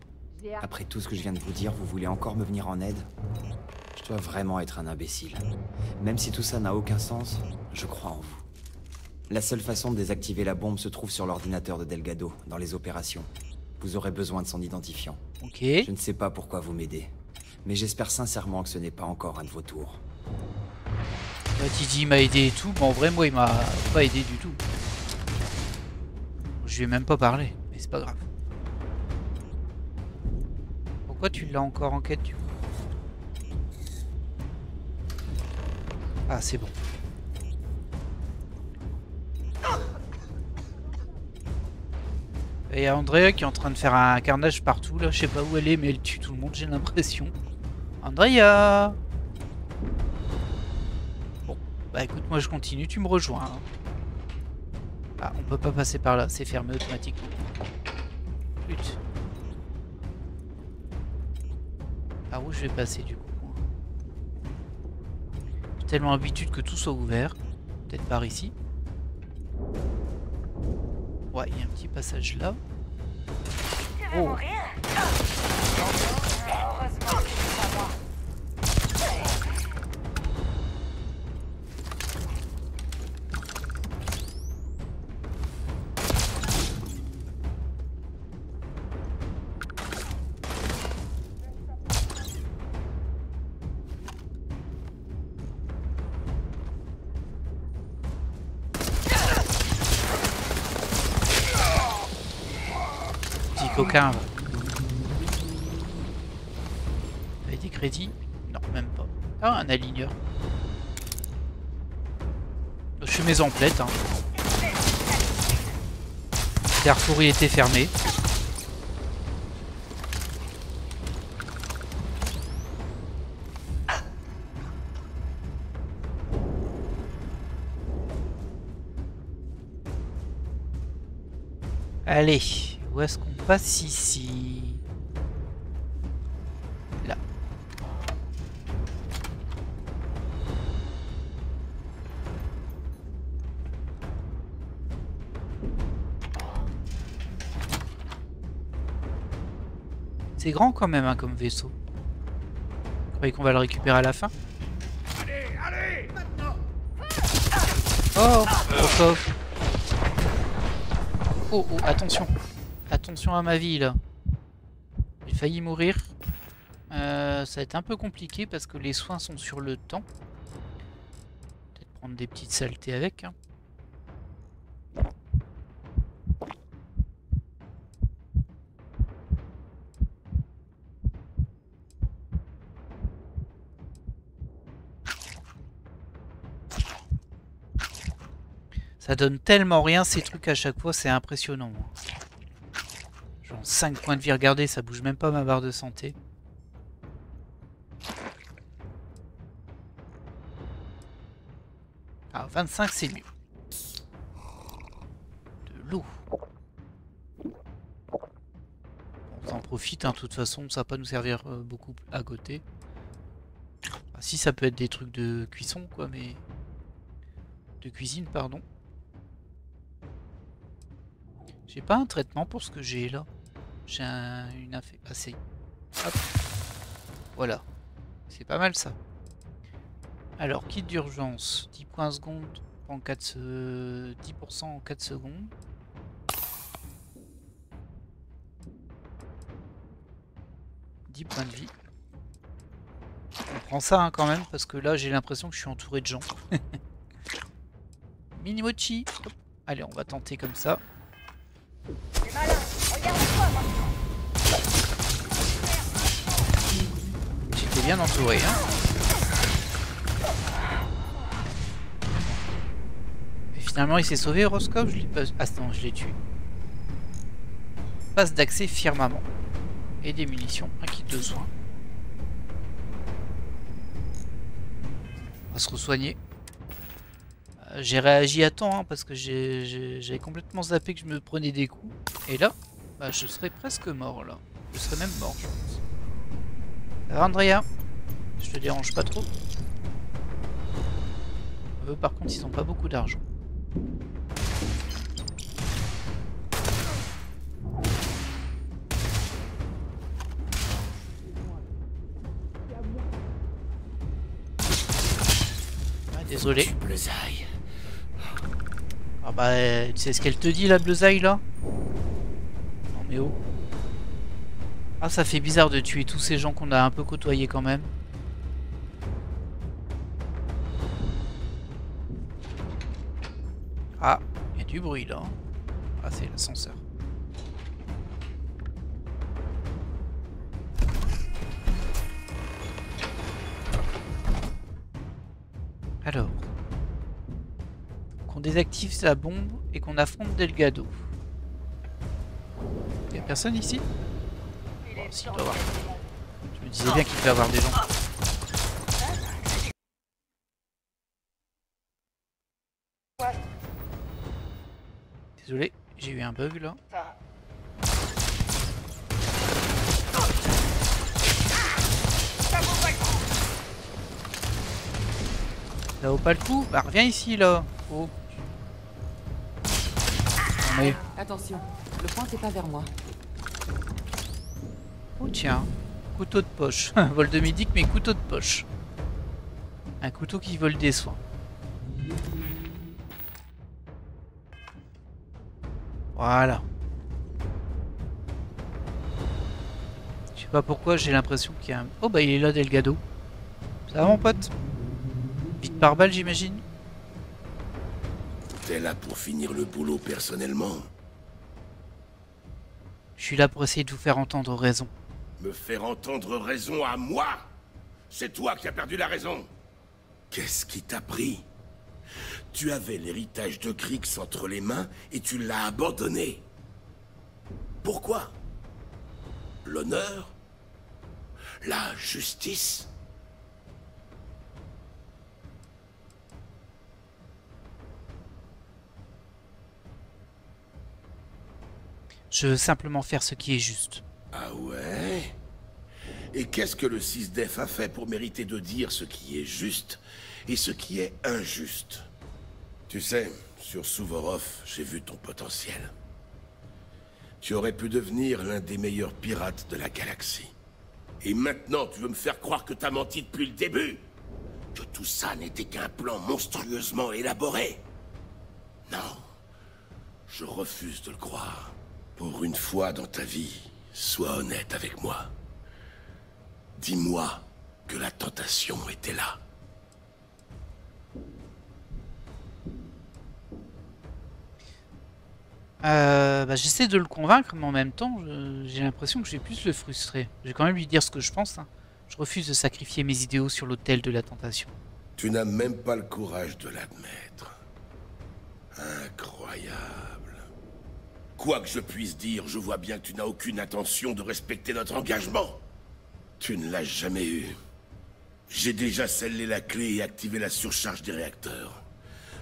Après tout ce que je viens de vous dire, vous voulez encore me venir en aide? Je dois vraiment être un imbécile. Même si tout ça n'a aucun sens, je crois en vous. La seule façon de désactiver la bombe se trouve sur l'ordinateur de Delgado, dans les opérations. Vous aurez besoin de son identifiant. Ok. Je ne sais pas pourquoi vous m'aidez, mais j'espère sincèrement que ce n'est pas encore un de vos tours. Tidi m'a aidé et tout, mais en vrai moi il m'a pas aidé du tout. Je lui ai même pas parlé, mais c'est pas grave. Pourquoi tu l'as encore en quête du coup? Ah c'est bon. Et il y a Andrea qui est en train de faire un carnage partout là, je sais pas où elle est mais elle tue tout le monde j'ai l'impression. Andrea! Bon, bah écoute moi je continue, tu me rejoins. Hein. Ah on peut pas passer par là, c'est fermé automatiquement. Putain. Par où je vais passer du coup? J'ai tellement l'habitude que tout soit ouvert. Peut-être par ici. Ouais, il y a un petit passage là. Oh. Heureusement que c'est pas moi. Coquin. Avec des crédits? Non, même pas. Ah, un aligneur. Je suis mes emplettes. Hein. Carrefour il était fermé. Allez, où est-ce qu'on passe ici? Là. C'est grand quand même hein, comme vaisseau. Vous croyez qu'on va le récupérer à la fin? Allez, allez, maintenant. Oh, au coffre. Oh, oh, attention. Attention à ma vie là. J'ai failli mourir. Ça va être un peu compliqué parce que les soins sont sur le temps. Peut-être prendre des petites saletés avec. Hein. Ça donne tellement rien ces trucs à chaque fois, c'est impressionnant. Genre 5 points de vie, regardez, ça bouge même pas ma barre de santé. Ah, 25 c'est mieux. De l'eau. On s'en profite, hein, de toute façon, ça va pas nous servir beaucoup à côté. Ah, si, ça peut être des trucs de cuisson, quoi, mais... De cuisine, pardon. J'ai pas un traitement pour ce que j'ai là. J'ai une infection. Hop. Voilà. C'est pas mal ça. Alors, kit d'urgence. 10 points secondes en 10% en 4 secondes. 10 points de vie. On prend ça hein, quand même, parce que là j'ai l'impression que je suis entouré de gens. Minimochi. Hop. Allez, on va tenter comme ça. J'étais bien entouré. Hein. Et finalement il s'est sauvé, Roscoe. Je l'ai pas... Ah non, je l'ai tué. Passe d'accès firmament. Et des munitions, un kit de soins. On va se re-soigner. J'ai réagi à temps hein, parce que j'avais complètement zappé que je me prenais des coups. Et là, bah, je serais presque mort là. Je serais même mort, je pense. Alors, Andrea, je te dérange pas trop. Eux, par contre, ils ont pas beaucoup d'argent. Ah, désolé. Ah bah, tu sais ce qu'elle te dit la bleusaille là? Non mais oh. Ah ça fait bizarre de tuer tous ces gens qu'on a un peu côtoyés quand même. Ah, il y a du bruit là. Ah c'est l'ascenseur. Alors. Qu'on désactive sa bombe et qu'on affronte Delgado. Y'a personne ici? Oh, si, il doit y avoir. Je me disais bien qu'il peut y avoir des gens. Désolé, j'ai eu un bug là. Ça vaut pas le coup? Bah reviens ici là. Oh. Mais... Attention, le point n'est pas vers moi. Oh tiens, couteau de poche. Vol de médic mais couteau de poche. Un couteau qui vole des soins. Voilà. Je sais pas pourquoi j'ai l'impression qu'il y a un... Oh bah il est là Delgado. Ça va mon pote? Vite par balle j'imagine. T'es là pour finir le boulot personnellement? Je suis là pour essayer de vous faire entendre raison. Me faire entendre raison à moi? C'est toi qui as perdu la raison. Qu'est-ce qui t'a pris? Tu avais l'héritage de Kryx entre les mains et tu l'as abandonné. Pourquoi? L'honneur? La justice? Je veux simplement faire ce qui est juste. Ah ouais? Et qu'est-ce que le SysDef a fait pour mériter de dire ce qui est juste et ce qui est injuste? Tu sais, sur Suvorov, j'ai vu ton potentiel. Tu aurais pu devenir l'un des meilleurs pirates de la galaxie. Et maintenant, tu veux me faire croire que t'as menti depuis le début? Que tout ça n'était qu'un plan monstrueusement élaboré? Non, je refuse de le croire. Pour une fois dans ta vie, sois honnête avec moi. Dis-moi que la tentation était là. J'essaie de le convaincre, mais en même temps, j'ai l'impression que je vais plus le frustrer. Je vais quand même lui dire ce que je pense. Hein. Je refuse de sacrifier mes idéaux sur l'autel de la tentation. Tu n'as même pas le courage de l'admettre. Incroyable. Quoi que je puisse dire, je vois bien que tu n'as aucune intention de respecter notre engagement. Tu ne l'as jamais eu. J'ai déjà scellé la clé et activé la surcharge des réacteurs.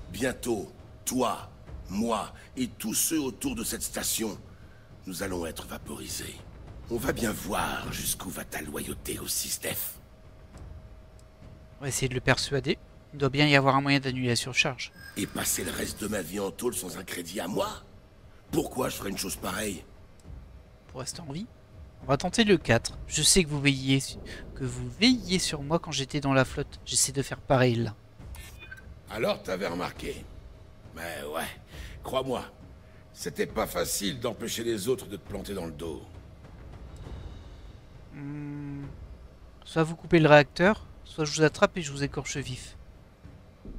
Bientôt, toi, moi et tous ceux autour de cette station, nous allons être vaporisés. On va bien voir jusqu'où va ta loyauté au SysDef. On va essayer de le persuader. Il doit bien y avoir un moyen d'annuler la surcharge. Et passer le reste de ma vie en tôle sans un crédit à moi? Pourquoi je ferais une chose pareille? Pour rester en vie. On va tenter le 4. Je sais que vous veilliez sur moi quand j'étais dans la flotte. J'essaie de faire pareil là. Alors t'avais remarqué. Mais ouais, crois-moi, c'était pas facile d'empêcher les autres de te planter dans le dos. Soit vous coupez le réacteur, soit je vous attrape et je vous écorche vif.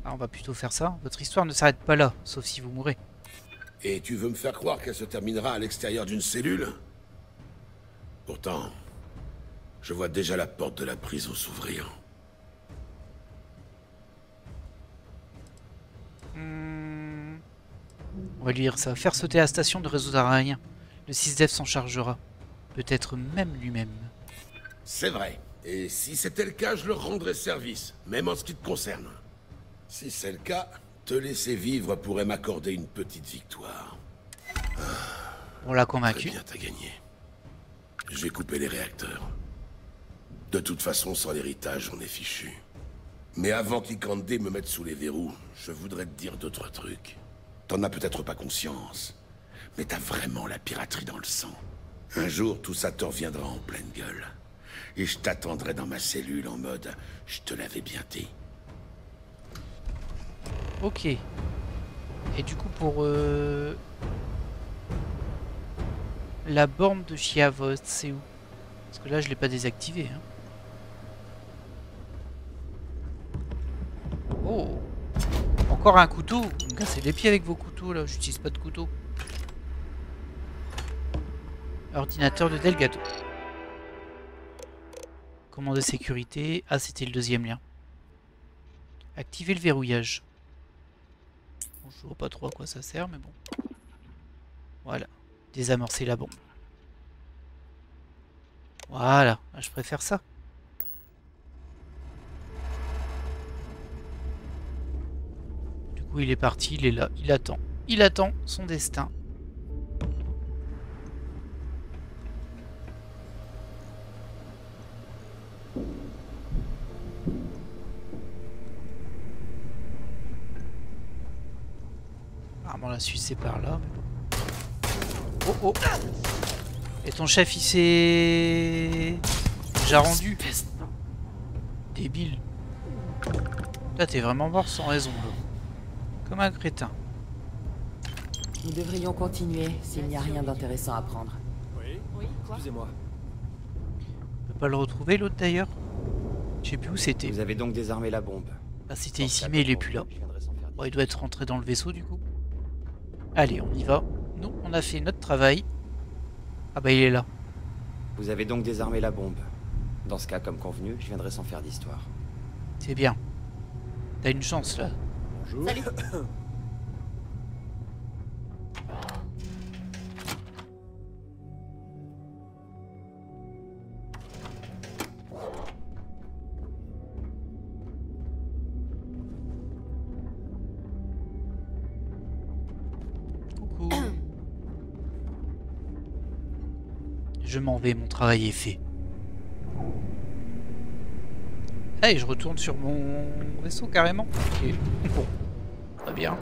Ah, on va plutôt faire ça. Votre histoire ne s'arrête pas là, sauf si vous mourrez. Et tu veux me faire croire qu'elle se terminera à l'extérieur d'une cellule? Pourtant, je vois déjà la porte de la prison s'ouvrir. On va lui dire ça. Faire sauter la station de réseau aérien. Le 6F s'en chargera. Peut-être même lui-même. C'est vrai. Et si c'était le cas, je leur rendrais service, même en ce qui te concerne. Si c'est le cas, te laisser vivre pourrait m'accorder une petite victoire. On l'a convaincu. Très bien, t'as gagné. Je vais couper les réacteurs. De toute façon, sans l'héritage, on est fichu. Mais avant qu'Ikande me mette sous les verrous, je voudrais te dire d'autres trucs. T'en as peut-être pas conscience, mais t'as vraiment la piraterie dans le sang. Un jour, tout ça te reviendra en pleine gueule. Et je t'attendrai dans ma cellule en mode « je te l'avais bien dit ». Ok. Et du coup, pour la borne de Chiavost, c'est où? Parce que là, je l'ai pas désactivé. Hein. Oh! Encore un couteau! Vous me cassez les pieds avec vos couteaux là, j'utilise pas de couteau. Ordinateur de Delgado. Commande de sécurité. Ah, c'était le deuxième lien. Activer le verrouillage. Bon, je vois pas trop à quoi ça sert, mais bon. Voilà. Désamorcer la bombe. Voilà. Ah, je préfère ça. Du coup, il est parti, il est là, il attend. Il attend son destin. Apparemment la Suisse c'est par là. Oh oh! Et ton chef il s'est déjà rendu. Débile. Là t'es vraiment mort sans raison là. Comme un crétin. Nous devrions continuer s'il n'y a rien d'intéressant à prendre. Oui, excusez-moi. On peut pas le retrouver l'autre d'ailleurs? Je sais plus où c'était. Vous avez donc désarmé la bombe. Ah c'était ici mais il est plus là. Bon, il doit être rentré dans le vaisseau du coup. Allez on y va. Nous on a fait notre travail. Ah bah il est là. Vous avez donc désarmé la bombe. Dans ce cas, comme convenu, je viendrai sans faire d'histoire. C'est bien. T'as une chance là. Bonjour. Salut. Coucou. Je m'en vais, mon travail est fait. Allez, je retourne sur mon vaisseau carrément. Ok. Bon. Très bien.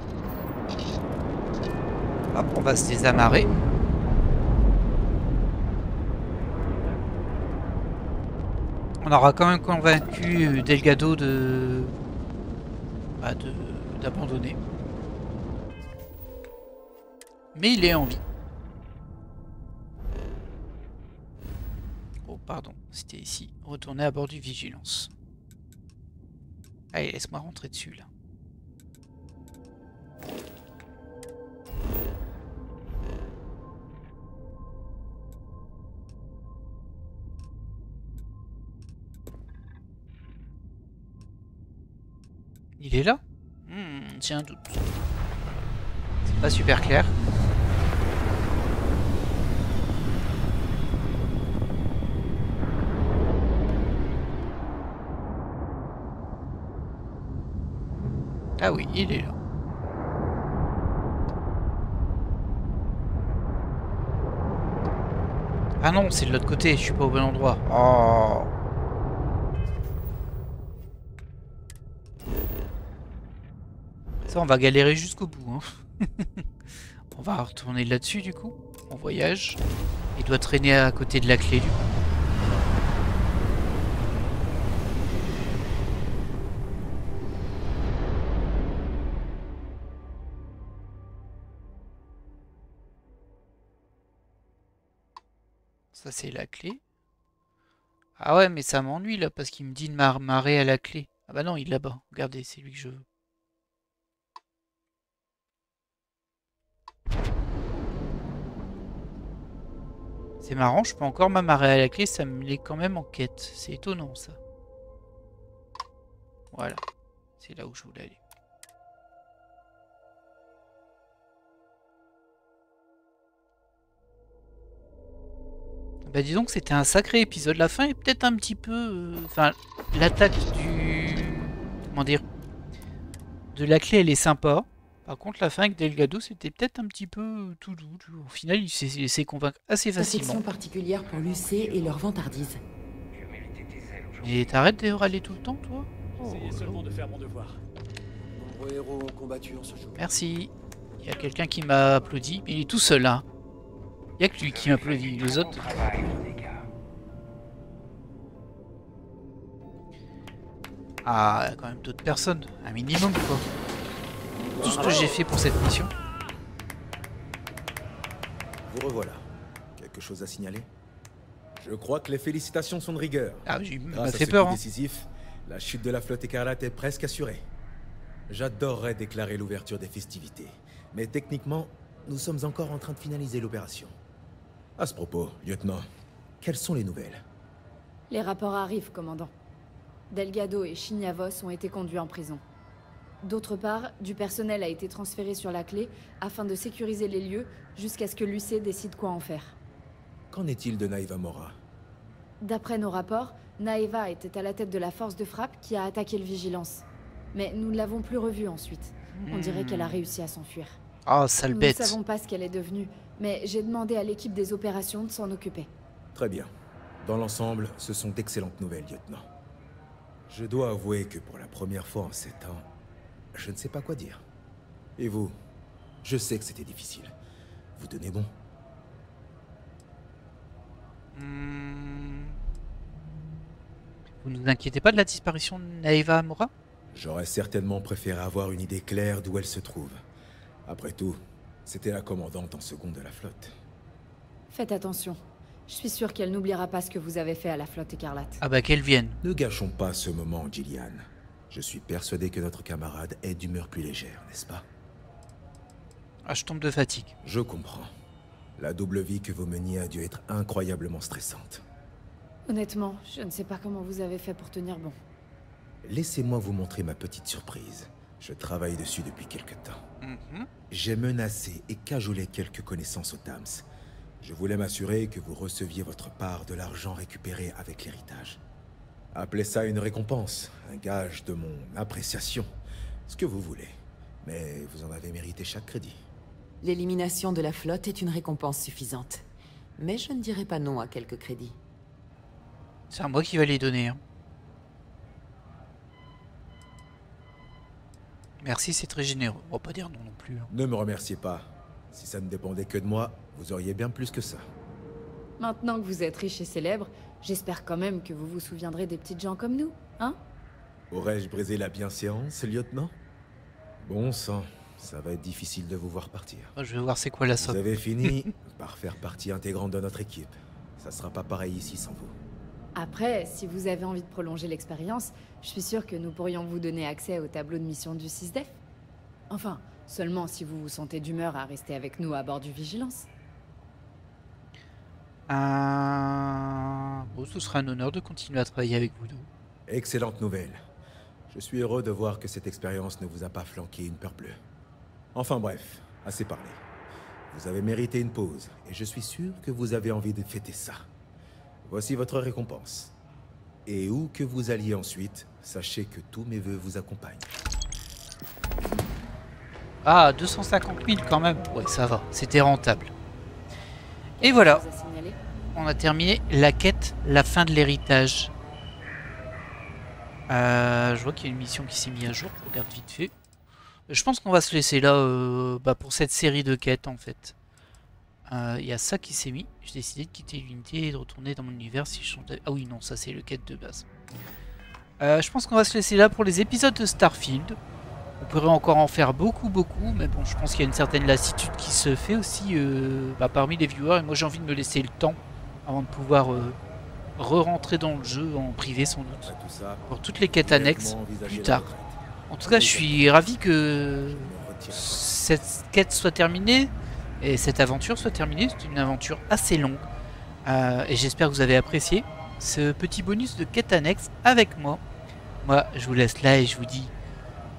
Hop, on va se désamarrer. On aura quand même convaincu Delgado d'abandonner. Mais il est en vie. Oh, pardon, c'était ici. Retourner à bord du Vigilance. Allez, laisse-moi rentrer dessus, là. Il est là? J'ai un doute. C'est pas super clair. Ah oui, il est là. Ah non, c'est de l'autre côté, je suis pas au bon endroit. Oh. Ça, on va galérer jusqu'au bout. Hein. On va retourner là-dessus, du coup. On voyage. Il doit traîner à côté de la clé, du coup. Ça c'est la clé. Ah ouais, mais ça m'ennuie là, parce qu'il me dit de m'arrêter à la clé. Ah bah non, il est là-bas. Regardez, c'est lui que je veux. C'est marrant, je peux encore m'amarrer à la clé, ça me l'est quand même en quête. C'est étonnant ça. Voilà, c'est là où je voulais aller. Bah dis donc, c'était un sacré épisode. La fin est peut-être un petit peu... Enfin, l'attaque du... Comment dire? De la clé, elle est sympa. Par contre, la fin avec Delgado, c'était peut-être un petit peu tout doux. Au final, il s'est laissé convaincre assez facilement. Affection particulière pour l'UC et leur vantardise. Et t'arrêtes de râler tout le temps, toi? Essayez seulement de faire mon devoir. Nombreux héros ont combattu en ce jour. Merci. Il y a quelqu'un qui m'a applaudi, mais il est tout seul, hein. Il n'y a que lui qui m'applaudit, les autres... Ah, il y a quand même d'autres personnes, un minimum quoi. Tout ce que j'ai fait pour cette mission. Vous revoilà. Quelque chose à signaler? Je crois que les félicitations sont de rigueur. Ah, il m'a fait fait peur. Hein. Décisif, la chute de la flotte écarlate est presque assurée. J'adorerais déclarer l'ouverture des festivités, mais techniquement, nous sommes encore en train de finaliser l'opération. À ce propos, lieutenant, quelles sont les nouvelles? Les rapports arrivent, commandant. Delgado et Chignavos ont été conduits en prison. D'autre part, du personnel a été transféré sur la clé afin de sécuriser les lieux jusqu'à ce que l'UC décide quoi en faire. Qu'en est-il de Naeva Mora? D'après nos rapports, Naeva était à la tête de la force de frappe qui a attaqué le Vigilance. Mais nous ne l'avons plus revue ensuite. On dirait qu'elle a réussi à s'enfuir. Ah, sale bête. Nous ne savons pas ce qu'elle est devenue, mais j'ai demandé à l'équipe des opérations de s'en occuper. Très bien. Dans l'ensemble, ce sont d'excellentes nouvelles, lieutenant. Je dois avouer que pour la première fois en 7 ans, je ne sais pas quoi dire. Et vous? Je sais que c'était difficile. Vous tenez bon? Vous ne vous inquiétez pas de la disparition de Naeva Mora? J'aurais certainement préféré avoir une idée claire d'où elle se trouve. Après tout, c'était la commandante en second de la flotte. Faites attention. Je suis sûr qu'elle n'oubliera pas ce que vous avez fait à la flotte écarlate. Ah bah qu'elle vienne. Ne gâchons pas ce moment, Gillian. Je suis persuadé que notre camarade est d'humeur plus légère, n'est-ce pas? Ah, je tombe de fatigue. Je comprends. La double vie que vous meniez a dû être incroyablement stressante. Honnêtement, je ne sais pas comment vous avez fait pour tenir bon. Laissez-moi vous montrer ma petite surprise. Je travaille dessus depuis quelque temps. J'ai menacé et cajolé quelques connaissances au Tams. Je voulais m'assurer que vous receviez votre part de l'argent récupéré avec l'héritage. Appelez ça une récompense, un gage de mon appréciation, ce que vous voulez. Mais vous en avez mérité chaque crédit. L'élimination de la flotte est une récompense suffisante. Mais je ne dirais pas non à quelques crédits. C'est à moi qui va les donner. Hein. Merci, c'est très généreux. On va pas dire non non plus. Hein. Ne me remerciez pas. Si ça ne dépendait que de moi, vous auriez bien plus que ça. Maintenant que vous êtes riche et célèbre, j'espère quand même que vous vous souviendrez des petites gens comme nous, hein? Aurais-je brisé la bienséance, lieutenant? Bon sang, ça va être difficile de vous voir partir. Je vais voir c'est quoi la somme. Vous avez fini par faire partie intégrante de notre équipe. Ça sera pas pareil ici sans vous. Après, si vous avez envie de prolonger l'expérience, je suis sûre que nous pourrions vous donner accès au tableau de mission du 6DEF. Enfin, seulement si vous vous sentez d'humeur à rester avec nous à bord du Vigilance. Bon, ce sera un honneur de continuer à travailler avec vous deux. Excellente nouvelle. Je suis heureux de voir que cette expérience ne vous a pas flanqué une peur bleue. Enfin bref, assez parlé. Vous avez mérité une pause, et je suis sûr que vous avez envie de fêter ça. Voici votre récompense. Et où que vous alliez ensuite, sachez que tous mes vœux vous accompagnent. Ah, 250 000 quand même. Ouais, ça va, c'était rentable. Et voilà, on a terminé la quête, la fin de l'héritage. Je vois qu'il y a une mission qui s'est mise à jour, je regarde vite fait. Je pense qu'on va se laisser là pour cette série de quêtes en fait. Il y a ça qui s'est mis. J'ai décidé de quitter l'unité et de retourner dans mon univers si je chantais. Ah oui, non, ça c'est le quête de base. Je pense qu'on va se laisser là pour les épisodes de Starfield. On pourrait encore en faire beaucoup, mais bon, je pense qu'il y a une certaine lassitude qui se fait aussi parmi les viewers. Et moi j'ai envie de me laisser le temps avant de pouvoir re-rentrer dans le jeu en privé sans doute. Pour toutes les quêtes annexes plus tard. En tout cas, je suis ravi que cette quête soit terminée et cette aventure soit terminée. C'est une aventure assez longue. Et j'espère que vous avez apprécié ce petit bonus de quête annexe avec moi. Moi, je vous laisse là et je vous dis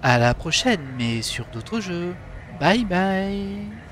à la prochaine, mais sur d'autres jeux. Bye bye.